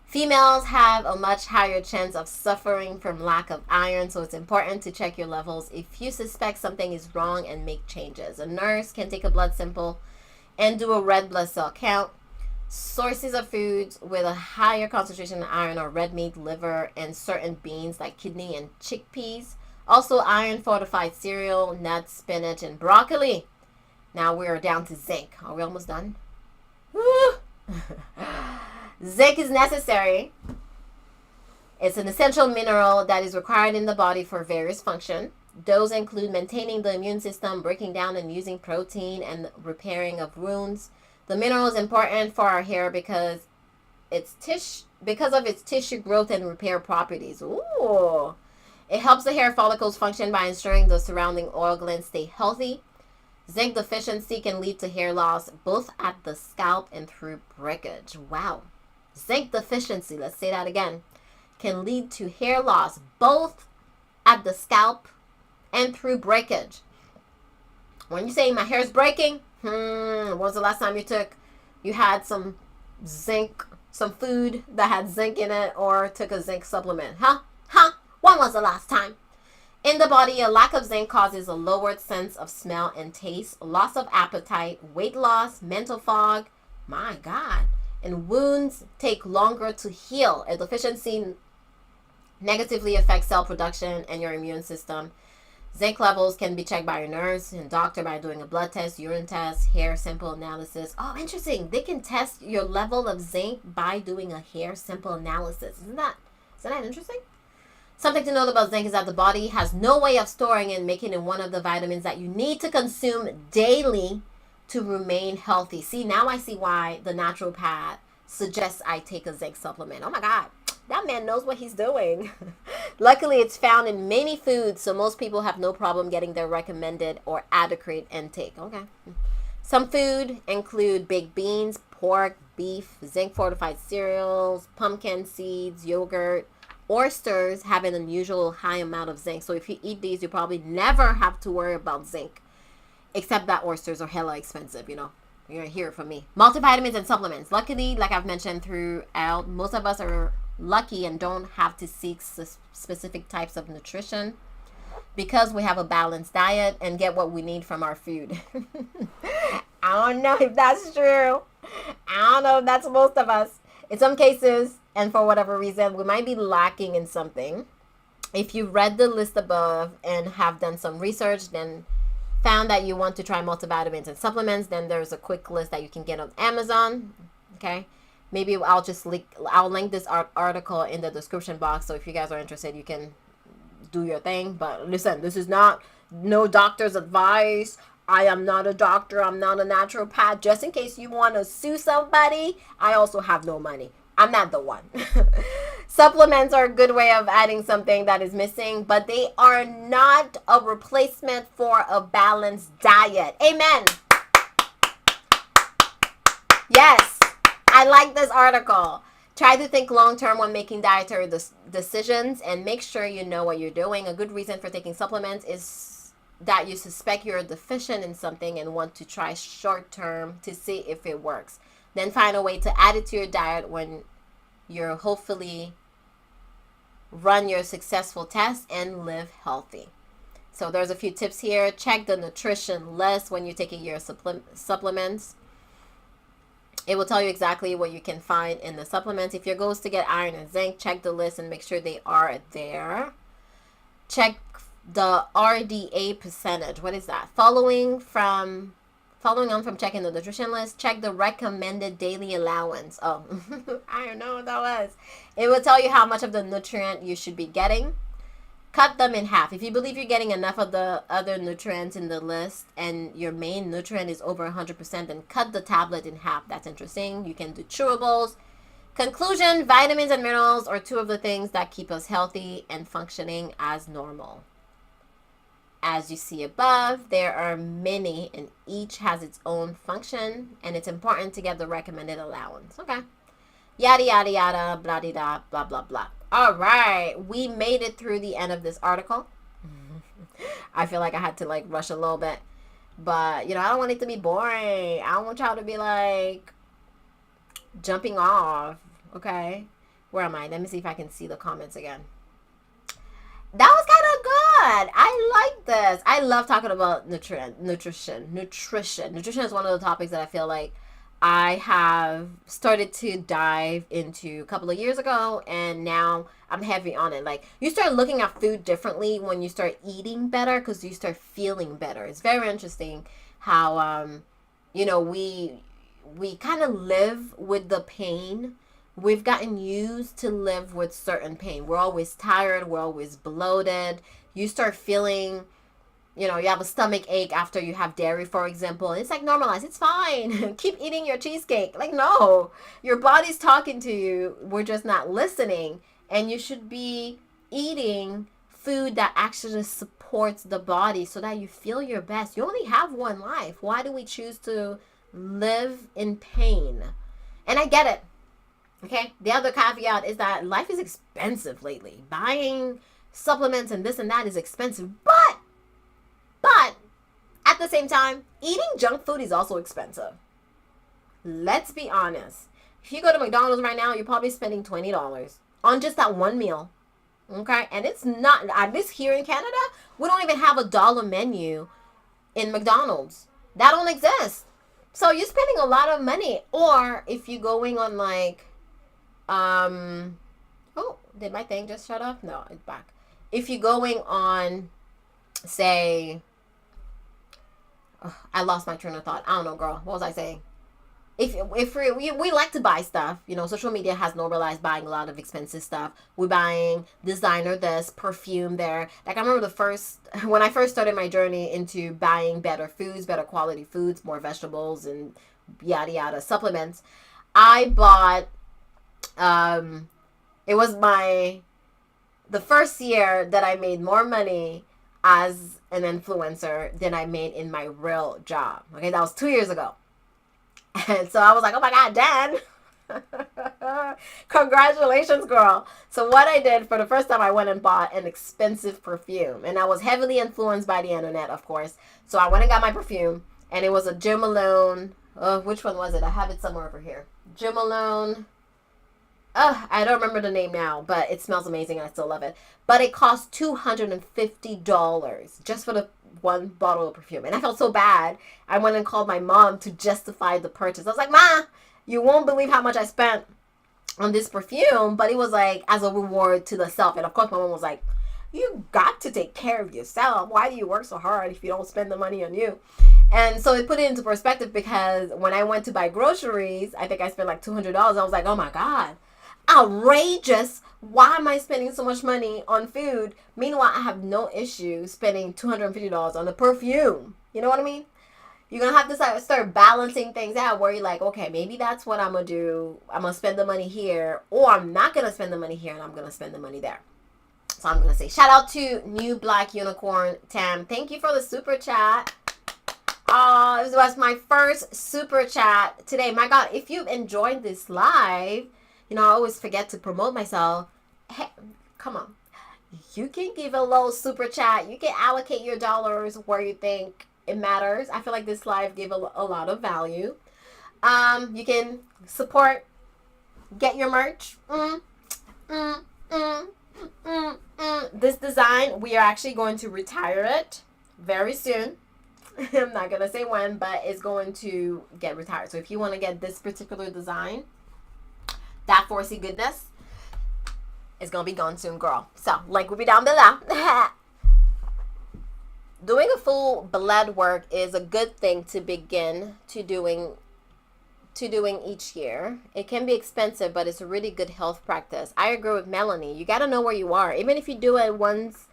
Females have a much higher chance of suffering from lack of iron, so it's important to check your levels if you suspect something is wrong and make changes. A nurse can take a blood sample and do a red blood cell count. Sources of foods with a higher concentration of iron are red meat, liver, and certain beans like kidney and chickpeas. Also, iron-fortified cereal, nuts, spinach, and broccoli. Now we're down to zinc. Are we almost done? Woo! Zinc is necessary. It's an essential mineral that is required in the body for various functions. Those include maintaining the immune system, breaking down and using protein, and repairing of wounds. The mineral is important for our hair because of its tissue growth and repair properties. Ooh. It helps the hair follicles function by ensuring the surrounding oil glands stay healthy. Zinc deficiency can lead to hair loss both at the scalp and through breakage. Wow. Zinc deficiency, let's say that again, can lead to hair loss both at the scalp and through breakage. When you say my hair's breaking, when was the last time you had some zinc, some food that had zinc in it, or took a zinc supplement? When was the last time? In the body, a lack of zinc causes a lowered sense of smell and taste, loss of appetite, weight loss, mental fog, my God, and wounds take longer to heal. A deficiency negatively affects cell production and your immune system. Zinc levels can be checked by your nurse and doctor by doing a blood test, urine test, hair sample analysis. Oh, interesting. They can test your level of zinc by doing a hair sample analysis. Isn't that interesting? Something to note about zinc is that the body has no way of storing and making it one of the vitamins that you need to consume daily to remain healthy. See, now I see why the naturopath suggests I take a zinc supplement. Oh my God, that man knows what he's doing. Luckily, it's found in many foods, so most people have no problem getting their recommended or adequate intake. Okay. Some food include baked beans, pork, beef, zinc-fortified cereals, pumpkin seeds, yogurt. Oysters have an unusual high amount of zinc. So if you eat these, you probably never have to worry about zinc. Except that oysters are hella expensive, you know. You're going to hear it from me. Multivitamins and supplements. Luckily, like I've mentioned throughout, most of us are lucky and don't have to seek specific types of nutrition because we have a balanced diet and get what we need from our food. I don't know if that's true. I don't know if that's most of us. In some cases, and for whatever reason, we might be lacking in something. If you read the list above and have done some research, then found that you want to try multivitamins and supplements, then there's a quick list that you can get on Amazon. Okay. Maybe I'll link this article in the description box. So if you guys are interested, you can do your thing. But listen, this is not no doctor's advice. I am not a doctor. I'm not a naturopath. Just in case you want to sue somebody, I also have no money. I'm not the one. Supplements are a good way of adding something that is missing, but they are not a replacement for a balanced diet. Amen. Yes, I like this article. Try to think long term when making dietary decisions and make sure you know what you're doing. A good reason for taking supplements is that you suspect you're deficient in something and want to try short term to see if it works. Then find a way to add it to your diet when you're hopefully run your successful test and live healthy. So there's a few tips here. Check the nutrition list when you're taking your supplements. It will tell you exactly what you can find in the supplements. If your goal is to get iron and zinc, check the list and make sure they are there. Check the RDA percentage. What is that? Following on from checking the nutrition list, check the recommended daily allowance. Oh, I don't know what that was. It will tell you how much of the nutrient you should be getting. Cut them in half. If you believe you're getting enough of the other nutrients in the list and your main nutrient is over 100%, then cut the tablet in half. That's interesting. You can do chewables. Conclusion, vitamins and minerals are two of the things that keep us healthy and functioning as normal. As you see above, there are many and each has its own function, and it's important to get the recommended allowance. Okay. Yada, yada, yada, blah, da, blah, blah, blah. All right. We made it through the end of this article. I feel like I had to rush a little bit. But, I don't want it to be boring. I don't want y'all to be jumping off. Okay. Where am I? Let me see if I can see the comments again. That was kind of good. I like this. I love talking about nutrition. Nutrition is one of the topics that I feel like I have started to dive into a couple of years ago, and now I'm heavy on it. You start looking at food differently when you start eating better because you start feeling better. It's very interesting how, we kind of live with the pain. We've gotten used to live with certain pain. We're always tired. We're always bloated. You start feeling, you have a stomach ache after you have dairy, for example. It's normalized. It's fine. Keep eating your cheesecake. No, your body's talking to you. We're just not listening. And you should be eating food that actually supports the body so that you feel your best. You only have one life. Why do we choose to live in pain? And I get it. Okay, the other caveat is that life is expensive lately. Buying supplements and this and that is expensive. But at the same time, eating junk food is also expensive. Let's be honest. If you go to McDonald's right now, you're probably spending $20 on just that one meal. Okay, and it's not, at least here in Canada, we don't even have a dollar menu in McDonald's. That don't exist. So you're spending a lot of money. Or if you're going on oh, did my thing just shut off? No, it's back. If you're going on, say, I lost my train of thought. I don't know, girl. What was I saying? If we like to buy stuff, social media has normalized buying a lot of expensive stuff. We're buying designer this, perfume there. I remember when I first started my journey into buying better foods, better quality foods, more vegetables and yada yada, supplements. I bought, it was the first year that I made more money as an influencer than I made in my real job. Okay, that was 2 years ago. And so I was like, oh my God, Dan. Congratulations, girl. So what I did for the first time, I went and bought an expensive perfume. And I was heavily influenced by the internet, of course. So I went and got my perfume. And it was a Jim Malone. Which one was it? I have it somewhere over here. Jim Malone. I don't remember the name now, but it smells amazing and I still love it. But it cost $250 just for the one bottle of perfume. And I felt so bad. I went and called my mom to justify the purchase. I was like, Ma, you won't believe how much I spent on this perfume. But it was as a reward to the self. And of course, my mom was like, you got to take care of yourself. Why do you work so hard if you don't spend the money on you? And so it put it into perspective because when I went to buy groceries, I think I spent $200. I was like, oh my God. Outrageous. Why am I spending so much money on food? Meanwhile, I have no issue spending $250 on a perfume. You know what I mean? You're going to have to start balancing things out where you're like, okay, maybe that's what I'm going to do. I'm going to spend the money here, or I'm not going to spend the money here and I'm going to spend the money there. So I'm going to say shout out to New Black Unicorn Tam. Thank you for the super chat. This was my first super chat today. My God, if you've enjoyed this live, I always forget to promote myself. Hey, come on. You can give a little super chat. You can allocate your dollars where you think it matters. I feel like this live gave a lot of value. You can support, get your merch. This design, we are actually going to retire it very soon. I'm not going to say when, but it's going to get retired. So if you want to get this particular design, that 4C goodness, is going to be gone soon, girl. So, link will be down below. Doing a full blood work is a good thing to begin to doing each year. It can be expensive, but it's a really good health practice. I agree with Melanie. You got to know where you are. Even if you do it once,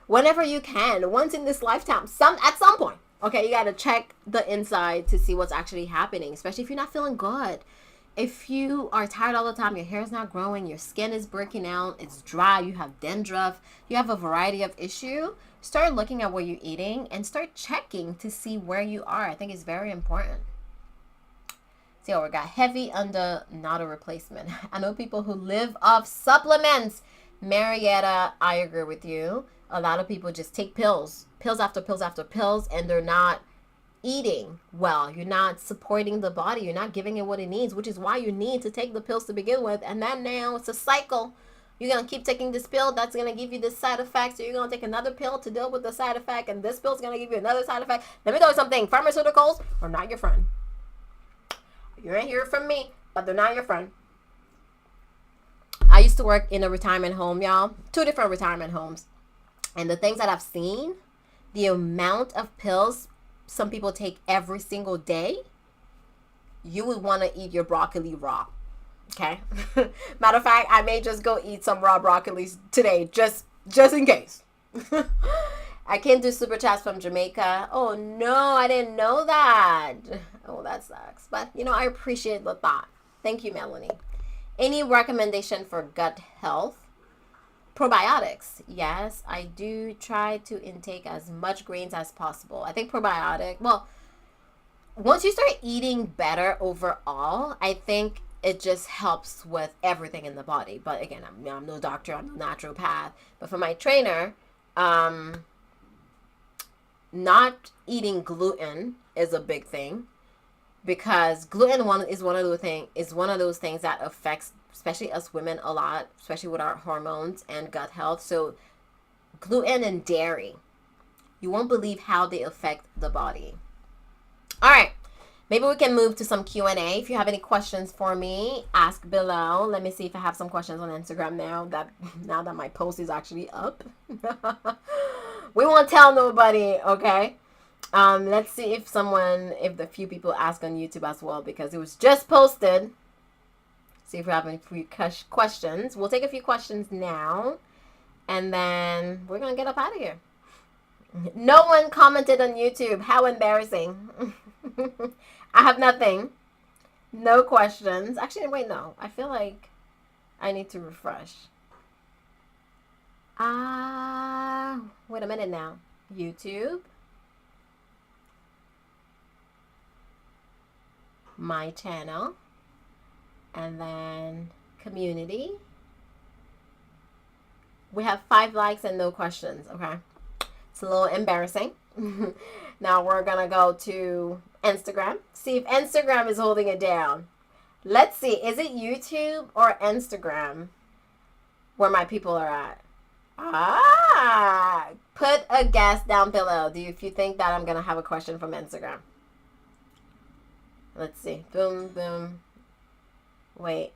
whenever you can, once in this lifetime, at some point. Okay, you got to check the inside to see what's actually happening, especially if you're not feeling good. If you are tired all the time, your hair is not growing, your skin is breaking out, it's dry, you have dandruff, you have a variety of issues, start looking at what you're eating and start checking to see where you are. I think it's very important. So we got heavy under not a replacement. I know people who live off supplements. Marietta, I agree with you. A lot of people just take pills after pills after pills, and they're not eating well. You're not supporting the body. You're not giving it what it needs, which is why you need to take the pills to begin with. And then now it's a cycle. You're going to keep taking this pill. That's going to give you this side effect. So you're going to take another pill to deal with the side effect. And this pill is going to give you another side effect. Let me tell you something. Pharmaceuticals are not your friend. You ain't hear from me, but they're not your friend. I used to work in a retirement home, y'all. 2 different retirement homes. And the things that I've seen, the amount of pills some people take every single day, you would want to eat your broccoli raw. Okay? Matter of fact, I may just go eat some raw broccoli today, just in case. I can't do super chats from Jamaica. Oh no, I didn't know that. Oh, that sucks. But I appreciate the thought. Thank you, Melanie. Any recommendation for gut health? Probiotics. Yes, I do try to intake as much greens as possible. I think once you start eating better overall, I think it just helps with everything in the body. But again, I'm no doctor, I'm no naturopath. But for my trainer, not eating gluten is a big thing, because gluten is one of those things that affects especially us women a lot, especially with our hormones and gut health. So gluten and dairy, you won't believe how they affect the body. All right, maybe we can move to some Q&A. If you have any questions for me, ask below. Let me see if I have some questions on Instagram now that my post is actually up. We won't tell nobody, okay? Let's see if the few people ask on YouTube as well, because it was just posted. See if we have any few questions. We'll take a few questions now, and then we're going to get up out of here. No one commented on YouTube. How embarrassing. I have nothing. No questions. Actually, wait, no. I feel like I need to refresh. Wait a minute now. YouTube. My channel. And then community. We have 5 likes and no questions. Okay. It's a little embarrassing. Now we're going to go to Instagram. See if Instagram is holding it down. Let's see. Is it YouTube or Instagram where my people are at? Put a guess down below. If you think that I'm going to have a question from Instagram. Let's see. Boom, boom. Wait.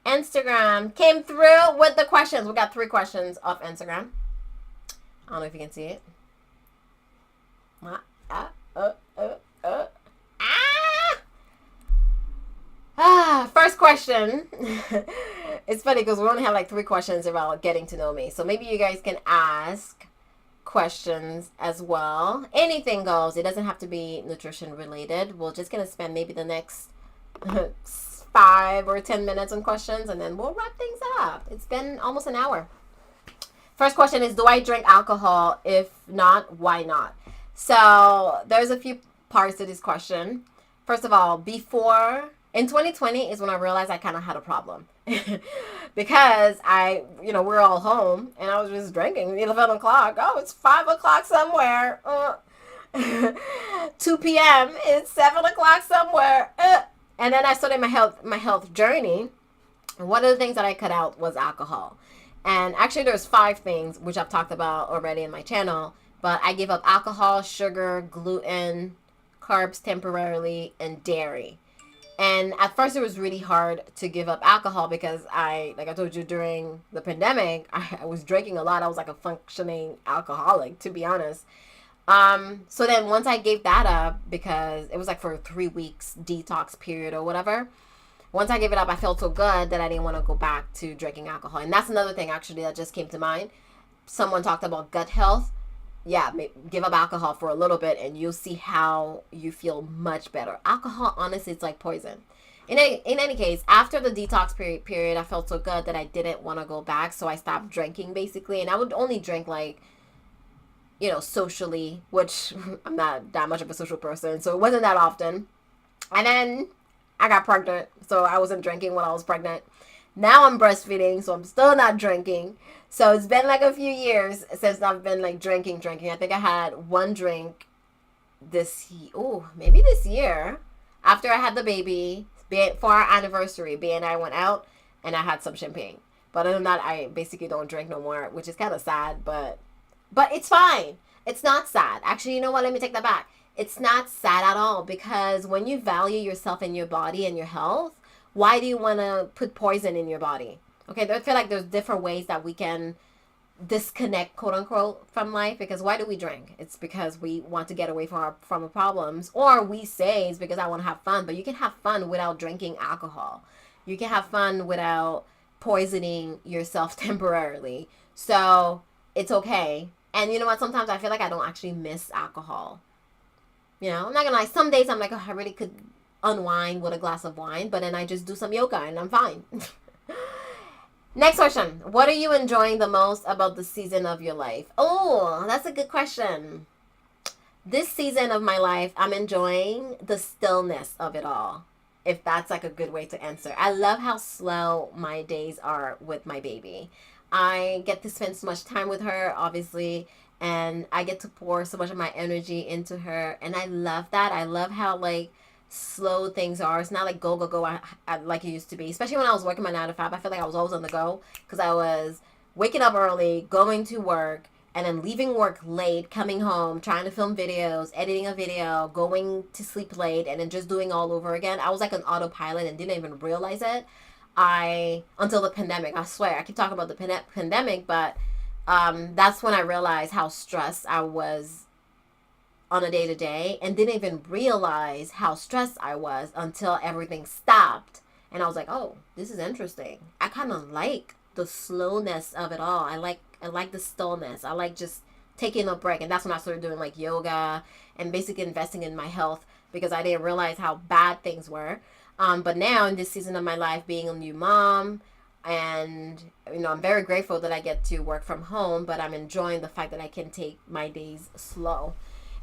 Instagram came through with the questions. We got 3 questions off Instagram. I don't know if you can see it. First question. It's funny because we only have like 3 questions about getting to know me. So maybe you guys can ask questions as well. Anything goes. It doesn't have to be nutrition related. We're just gonna spend maybe the next 5 or 10 minutes on questions, and then we'll wrap things up. It's been almost an hour. First question is, do I drink alcohol? If not, why not? So there's a few parts to this question. First of all, in 2020 is when I realized I kind of had a problem. Because we're all home and I was just drinking 11 o'clock. Oh, it's 5 o'clock somewhere. 2 p.m. It's 7 o'clock somewhere. And then I started my health journey. And one of the things that I cut out was alcohol. And actually there's 5 things which I've talked about already in my channel. But I gave up alcohol, sugar, gluten, carbs temporarily, and dairy. And at first it was really hard to give up alcohol because like I told you, during the pandemic, I was drinking a lot. I was like a functioning alcoholic, to be honest. So then once I gave that up, because it was like for a 3 weeks detox period or whatever, once I gave it up, I felt so good that I didn't want to go back to drinking alcohol. And that's another thing actually that just came to mind. Someone talked about gut health. Yeah, give up alcohol for a little bit and you'll see how you feel much better. Alcohol, honestly, it's like poison. In any case, after the detox period, I felt so good that I didn't want to go back. So I stopped drinking basically. And I would only drink like, socially, which I'm not that much of a social person. So it wasn't that often. And then I got pregnant. So I wasn't drinking when I was pregnant. Now I'm breastfeeding, so I'm still not drinking. So it's been like a few years since I've been like drinking. I think I had one drink maybe this year, after I had the baby, for our anniversary. B and I went out and I had some champagne. But other than that, I basically don't drink no more, which is kind of sad, but it's fine. It's not sad. Actually, you know what? Let me take that back. It's not sad at all, because when you value yourself and your body and your health, why do you want to put poison in your body? Okay, I feel like there's different ways that we can disconnect, quote unquote, from life. Because why do we drink? It's because we want to get away from our problems. Or we say it's because I want to have fun. But you can have fun without drinking alcohol. You can have fun without poisoning yourself temporarily. So it's okay. And you know what? Sometimes I feel like I don't actually miss alcohol. I'm not gonna lie. Some days I'm like, oh, I really could unwind with a glass of wine, but then I just do some yoga and I'm fine. Next question. What are you enjoying the most about the season of your life? Oh, that's a good question. This season of my life, I'm enjoying the stillness of it all, if that's like a good way to answer. I love how slow my days are with my baby. I get to spend so much time with her, obviously, and I get to pour so much of my energy into her, and I love that. I love how like slow things are. It's not like go like it used to be, especially when I was working my 9 to 5. I feel like I was always on the go, because I was waking up early, going to work, and then leaving work late, coming home, trying to film videos, editing a video, going to sleep late, and then just doing all over again. I was like an autopilot and didn't even realize it. Until the pandemic, I swear, I keep talking about the pandemic, but that's when I realized how stressed I was on a day-to-day, and didn't even realize how stressed I was until everything stopped. And I was like, oh, this is interesting. I kind of like the slowness of it all. I like the stillness. I like just taking a break. And that's when I started doing like yoga and basically investing in my health, because I didn't realize how bad things were. But now in this season of my life, being a new mom, and I'm very grateful that I get to work from home, but I'm enjoying the fact that I can take my days slow.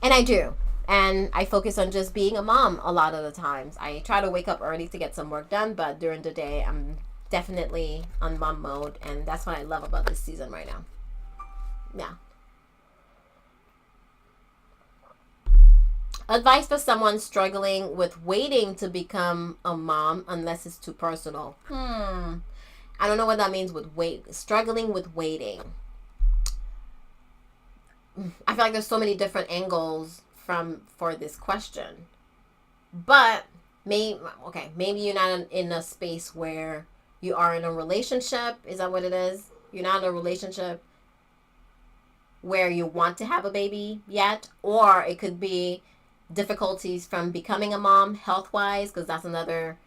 And I do. And I focus on just being a mom a lot of the times. I try to wake up early to get some work done, but during the day, I'm definitely on mom mode. And that's what I love about this season right now. Yeah. Advice for someone struggling with waiting to become a mom, unless it's too personal. I don't know what that means with struggling with waiting. I feel like there's so many different angles for this question. But maybe you're not in a space where you are in a relationship. Is that what it is? You're not in a relationship where you want to have a baby yet. Or it could be difficulties from becoming a mom health-wise, because that's another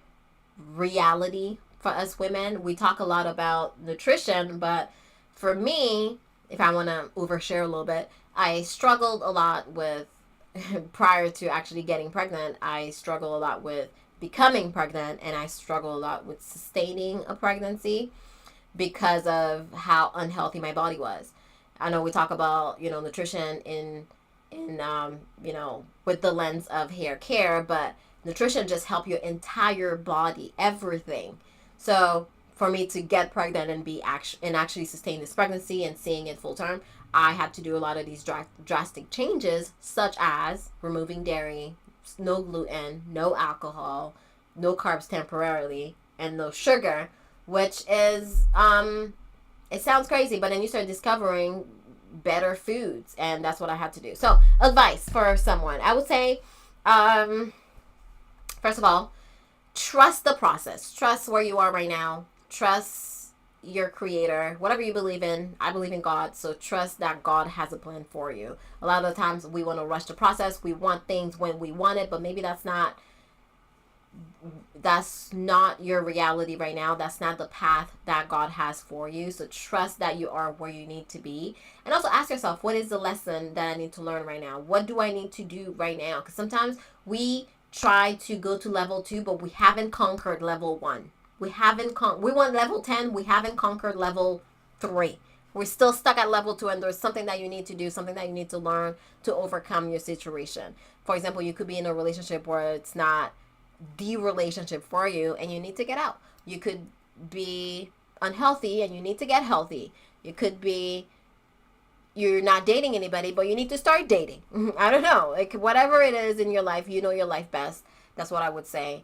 reality for us women. We talk a lot about nutrition, but for me, if I want to overshare a little bit, I struggled a lot with, prior to actually getting pregnant, I struggled a lot with becoming pregnant, and I struggled a lot with sustaining a pregnancy because of how unhealthy my body was. I know we talk about, nutrition in with the lens of hair care, but nutrition just help your entire body, everything. So for me to get pregnant and actually sustain this pregnancy and seeing it full term, I had to do a lot of these drastic changes, such as removing dairy, no gluten, no alcohol, no carbs temporarily, and no sugar, which is it sounds crazy, but then you start discovering better foods, and that's what I had to do. So advice for someone, I would say, first of all, trust the process. Trust where you are right now. Trust your creator. Whatever you believe in, I believe in God. So trust that God has a plan for you. A lot of the times we want to rush the process. We want things when we want it, but maybe that's not your reality right now. That's not the path that God has for you. So trust that you are where you need to be. And also ask yourself, what is the lesson that I need to learn right now? What do I need to do right now? Because sometimes we try to go to level 2, but we haven't conquered level 1. We want level 10. We haven't conquered level 3. We're still stuck at level 2, and there's something that you need to do, something that you need to learn to overcome your situation. For example, you could be in a relationship where it's not the relationship for you and you need to get out. You could be unhealthy and you need to get healthy. You could be you're not dating anybody, but you need to start dating. I don't know. Like, whatever it is in your life, you know your life best. That's what I would say.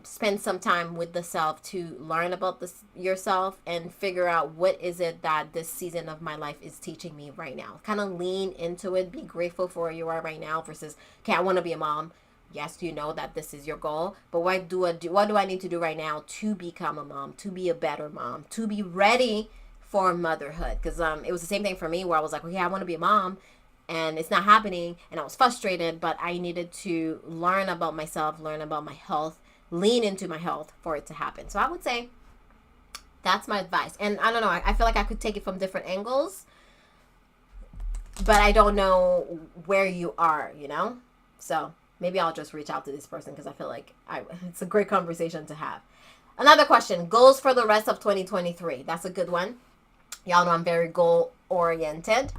Spend some time with the self to learn about yourself and figure out what is it that this season of my life is teaching me right now. Kind of lean into it. Be grateful for where you are right now versus, okay, I want to be a mom. Yes, you know that this is your goal, but what do I need to do right now to become a mom, to be a better mom, to be ready for motherhood? Because it was the same thing for me where I was like, okay, I want to be a mom, and it's not happening, and I was frustrated, but I needed to learn about myself, learn about my health, lean into my health for it to happen. So I would say that's my advice. And I don't know, I feel like I could take it from different angles, but I don't know where you are, So maybe I'll just reach out to this person because I feel like it's a great conversation to have. Another question, goals for the rest of 2023. That's a good one. Y'all know I'm very goal oriented.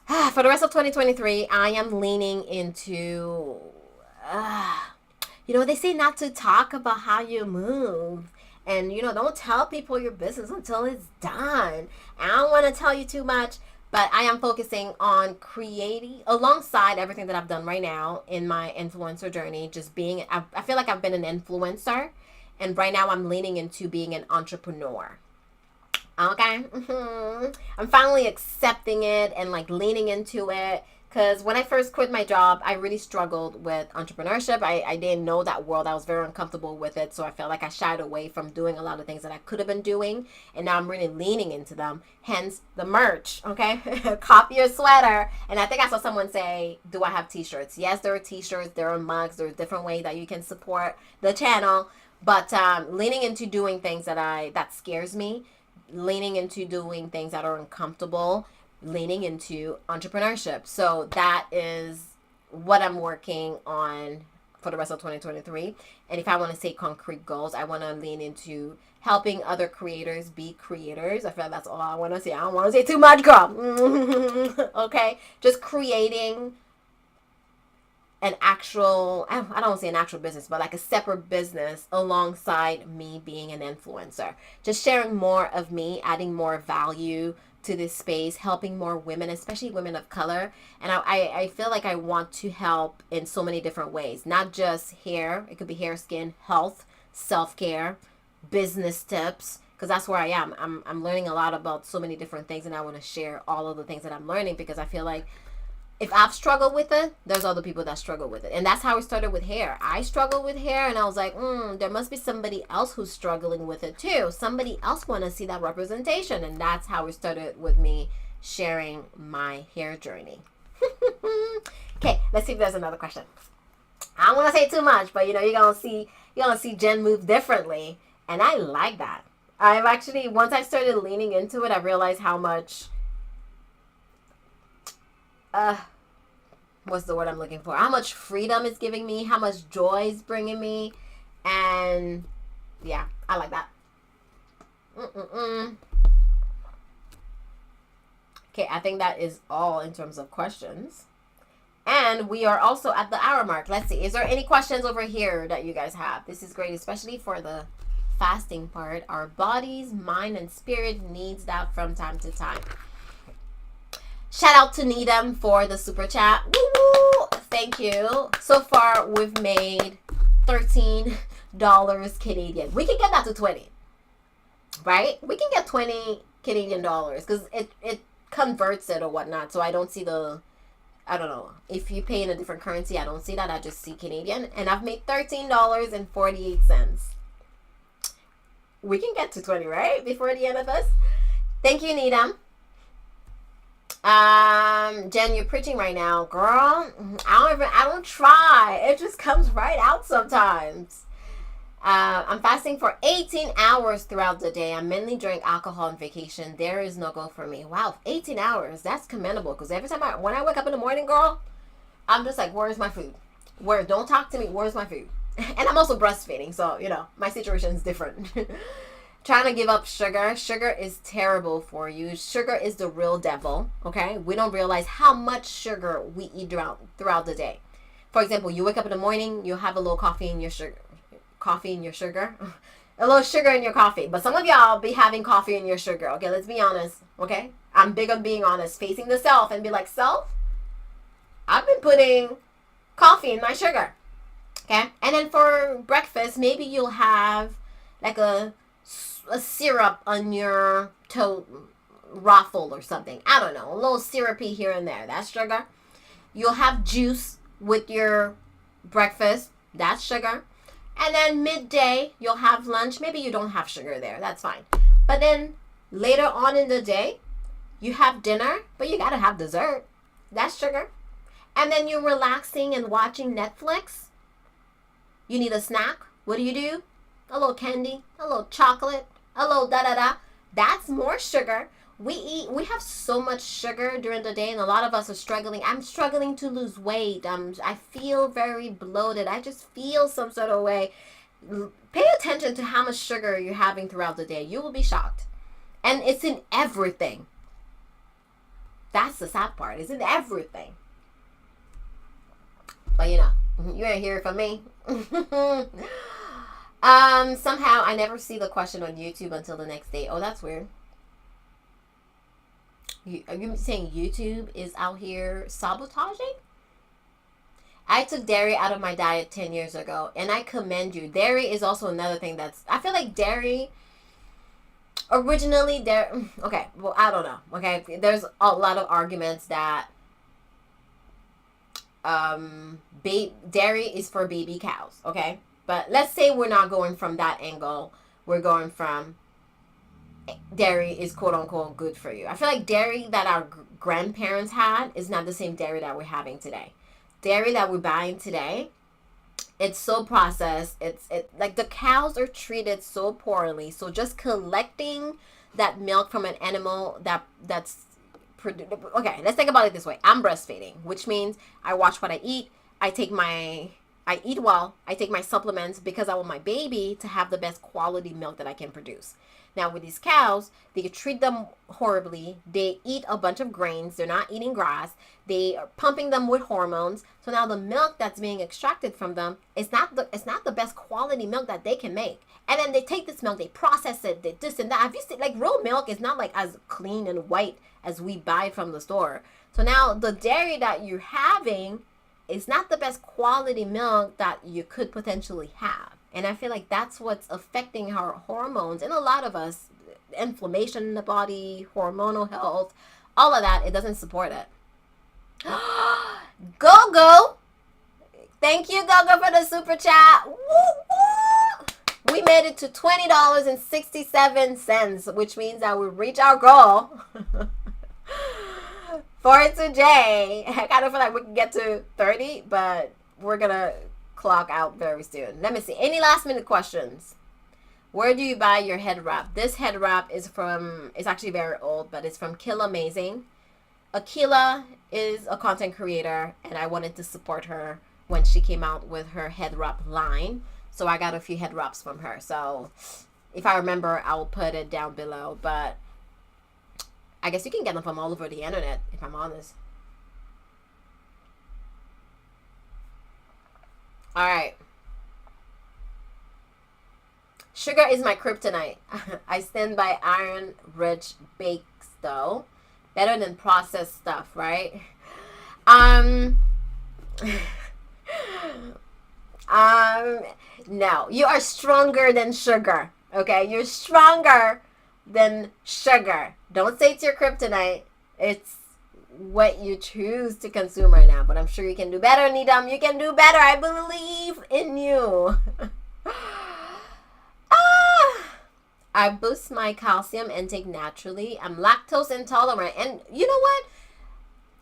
For the rest of 2023, I am leaning into, they say not to talk about how you move. And, don't tell people your business until it's done. I don't want to tell you too much. But I am focusing on creating, alongside everything that I've done right now in my influencer journey, just being, I feel like I've been an influencer. And right now I'm leaning into being an entrepreneur. Okay? I'm finally accepting it and leaning into it. Because when I first quit my job, I really struggled with entrepreneurship. I didn't know that world. I was very uncomfortable with it. So I felt like I shied away from doing a lot of things that I could have been doing. And now I'm really leaning into them. Hence the merch, okay? Copy your sweater. And I think I saw someone say, do I have t-shirts? Yes, there are t-shirts. There are mugs. There are different ways that you can support the channel. But leaning into doing things that scares me. Leaning into doing things that are uncomfortable. Leaning into entrepreneurship. So that is what I'm working on for the rest of 2023. And if I want to say concrete goals, I want to lean into helping other creators be creators. I feel like that's all I want to say. I don't want to say too much, girl. Okay? Just creating an actual, I don't want to say an actual business, but a separate business alongside me being an influencer. Just sharing more of me, adding more value to this space, helping more women, especially women of color. And I feel like I want to help in so many different ways, not just hair. It could be hair, skin, health, self-care, business tips, because that's where I am. I'm learning a lot about so many different things, and I want to share all of the things that I'm learning because I feel like if I've struggled with it, there's other people that struggle with it. And that's how it started with hair. I struggled with hair, and I was like, there must be somebody else who's struggling with it too. Somebody else want to see that representation. And that's how it started with me sharing my hair journey. Okay, let's see if there's another question. I don't want to say too much, but you're gonna see Jen move differently, and I like that. I've actually, once I started leaning into it, I realized how much what's the word I'm looking for? How much freedom it's giving me, how much joy it's bringing me. And yeah, I like that. Okay, I think that is all in terms of questions. And we are also at the hour mark. Let's see. Is there any questions over here that you guys have? This is great, especially for the fasting part. Our bodies, mind, and spirit needs that from time to time. Shout out to Needham for the super chat. Woo-woo! Thank you. So far, we've made $13 Canadian. We can get that to 20, right? We can get 20 Canadian dollars because it converts it or whatnot. So I don't see the, I don't know. If you pay in a different currency, I don't see that. I just see Canadian. And I've made $13.48. We can get to 20, right? Before the end of this. Thank you, Needham. Jen, you're preaching right now, girl. I don't try. It just comes right out sometimes. I'm fasting for 18 hours throughout the day. I mainly drink alcohol on vacation. There is no go for me. Wow, 18 hours. That's commendable. Because every time when I wake up in the morning, girl, I'm just like, where's my food? Don't talk to me. Where's my food? And I'm also breastfeeding. So, my situation is different. Trying to give up sugar. Sugar is terrible for you. Sugar is the real devil. Okay? We don't realize how much sugar we eat throughout the day. For example, you wake up in the morning, you have a little coffee in your sugar. A little sugar in your coffee. But some of y'all be having coffee in your sugar. Okay, let's be honest. Okay, I'm big on being honest, facing the self and be like, self, I've been putting coffee in my sugar. Okay, and then for breakfast, maybe you'll have like a syrup on your waffle or something. I don't know, a little syrupy here and there. That's sugar. You'll have juice with your breakfast. That's sugar. And then midday, you'll have lunch. Maybe you don't have sugar there. That's fine. But then later on in the day, you have dinner, but you got to have dessert. That's sugar. And then you're relaxing and watching Netflix. You need a snack. What do? A little candy, a little chocolate, a little da-da-da. That's more sugar. We have so much sugar during the day, and a lot of us are struggling. I'm struggling to lose weight. I feel very bloated. I just feel some sort of way. Pay attention to how much sugar you're having throughout the day. You will be shocked. And it's in everything. That's the sad part. It's in everything. But you ain't hear it from me. Somehow I never see the question on YouTube until the next day. Oh, that's weird. Are you saying YouTube is out here sabotaging? I took dairy out of my diet 10 years ago, and I commend you. Dairy is also another thing I feel like dairy, originally okay, well, I don't know, okay? There's a lot of arguments that dairy is for baby cows, okay? But let's say we're not going from that angle. We're going from dairy is quote unquote good for you. I feel like dairy that our grandparents had is not the same dairy that we're having today. Dairy that we're buying today, it's so processed. It's like the cows are treated so poorly. So just collecting that milk from an animal that's okay, let's think about it this way. I'm breastfeeding, which means I watch what I eat. I eat well. I take my supplements because I want my baby to have the best quality milk that I can produce. Now, with these cows, they treat them horribly. They eat a bunch of grains. They're not eating grass. They are pumping them with hormones. So now the milk that's being extracted from them is not the best quality milk that they can make. And then they take this milk, they process it, they this and that. Have you seen, like, real milk is not like as clean and white as we buy from the store. So now the dairy that you're having is not the best quality milk that you could potentially have. And I feel like that's what's affecting our hormones. And a lot of us, inflammation in the body, hormonal health, all of that, it doesn't support it. Go. Thank you, Gogo, for the super chat. Woo, woo. We made it to $20.67, which means that we reach our goal for today. I kind of feel like we can get to 30, but we're going to clock out very soon. Let me see. Any last minute questions? Where do you buy your head wrap? This head wrap is actually very old, but it's from Kill Amazing. Akila is a content creator, and I wanted to support her when she came out with her head wrap line. So I got a few head wraps from her. So if I remember, I'll put it down below. But I guess you can get them from all over the internet, if I'm honest. All right. Sugar is my kryptonite. I stand by iron-rich bakes, though. Better than processed stuff, right? Um, no. You are stronger than sugar, okay? You're stronger than sugar. Don't say it's your kryptonite. It's what you choose to consume right now. But I'm sure you can do better, Needham. You can do better. I believe in you. I boost my calcium intake naturally. I'm lactose intolerant. And you know what?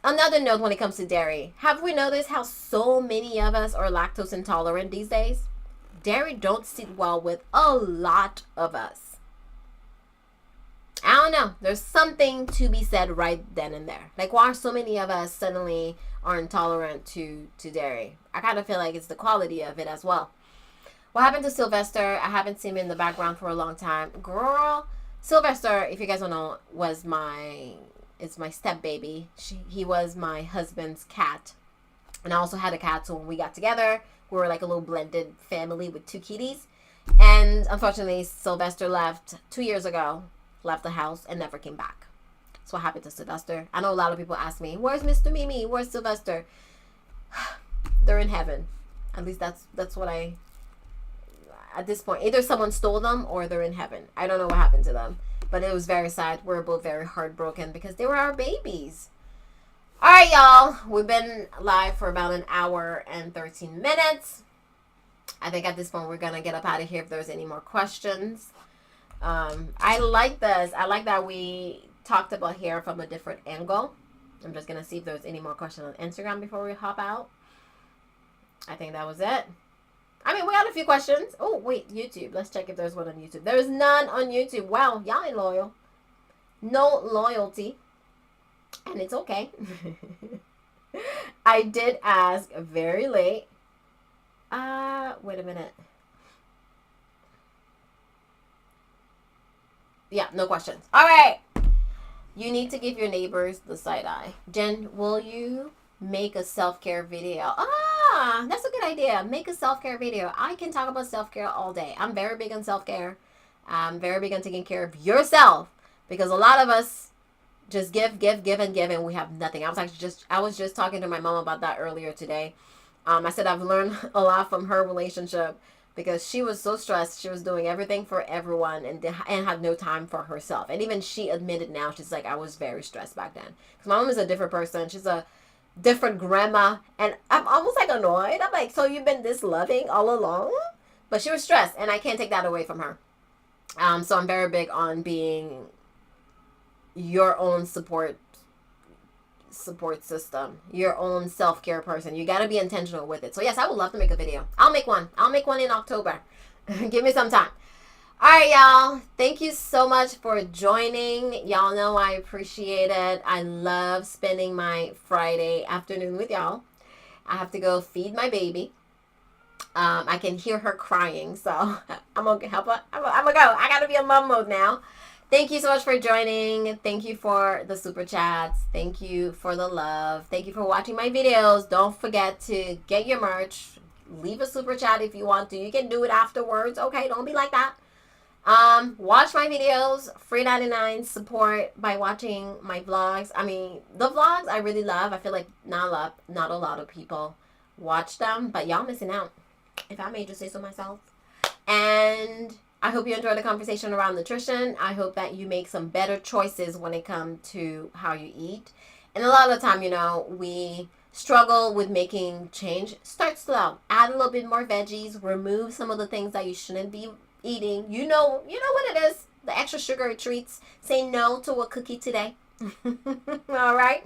Another note when it comes to dairy. Have we noticed how so many of us are lactose intolerant these days? Dairy don't sit well with a lot of us. I don't know. There's something to be said right then and there. Like, why are so many of us suddenly are intolerant to dairy? I kind of feel like it's the quality of it as well. What happened to Sylvester? I haven't seen him in the background for a long time. Girl, Sylvester, if you guys don't know, is my step baby. He was my husband's cat. And I also had a cat, so when we got together, we were like a little blended family with 2 kitties. And unfortunately, Sylvester left 2 years ago, left the house, and never came back. So what happened to Sylvester? I know a lot of people ask me, where's Mr. Mimi? Where's Sylvester? They're in heaven. At least that's what I... At this point, either someone stole them or they're in heaven. I don't know what happened to them. But it was very sad. We were both very heartbroken because they were our babies. All right, y'all. We've been live for about an hour and 13 minutes. I think at this point we're going to get up out of here if there's any more questions. I like this. I like that we talked about hair from a different angle. I'm just going to see if there's any more questions on Instagram before we hop out. I think that was it. I mean, we got a few questions. Oh, wait, YouTube. Let's check if there's one on YouTube. There's none on YouTube. Wow, y'all ain't loyal. No loyalty. And it's okay. I did ask very late. Wait a minute. Yeah, no questions. All right. You need to give your neighbors the side eye. Jen, will you make a self-care video? That's a good idea. Make a self-care video. I can talk about self-care all day. I'm very big on self-care. I'm very big on taking care of yourself because a lot of us just give, and we have nothing. I was just talking to my mom about that earlier today. I said I've learned a lot from her relationship because she was so stressed. She was doing everything for everyone and had no time for herself. And even she admitted now, she's like, I was very stressed back then. Because my mom is a different person. She's a different grandma. And I'm almost like annoyed. I'm like, so you've been this loving all along? But she was stressed and I can't take that away from her. So I'm very big on being your own support system, your own self-care person. You got to be intentional with it. So yes, I would love to make a video. I'll make one in October. Give me some time. All right, y'all, thank you so much for joining. Y'all know I appreciate it. I love spending my Friday afternoon with y'all. I have to go feed my baby. I can hear her crying, so I'm gonna help her. I'm gonna go. I gotta be in mom mode now. Thank you so much for joining. Thank you for the super chats. Thank you for the love. Thank you for watching my videos. Don't forget to get your merch. Leave a super chat if you want to. You can do it afterwards. Okay, don't be like that. Watch my videos. Free 99. Support by watching my vlogs. I mean, the vlogs I really love. I feel like not a lot of people watch them, but y'all missing out, if I may just say so myself. And I hope you enjoyed the conversation around nutrition. I hope that you make some better choices when it comes to how you eat. And a lot of the time, you know, we struggle with making change. Start slow. Add a little bit more veggies. Remove some of the things that you shouldn't be eating. You know what it is. The extra sugary treats. Say no to a cookie today. All right.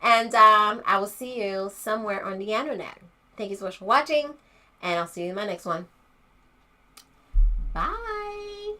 And I will see you somewhere on the internet. Thank you so much for watching. And I'll see you in my next one. Bye.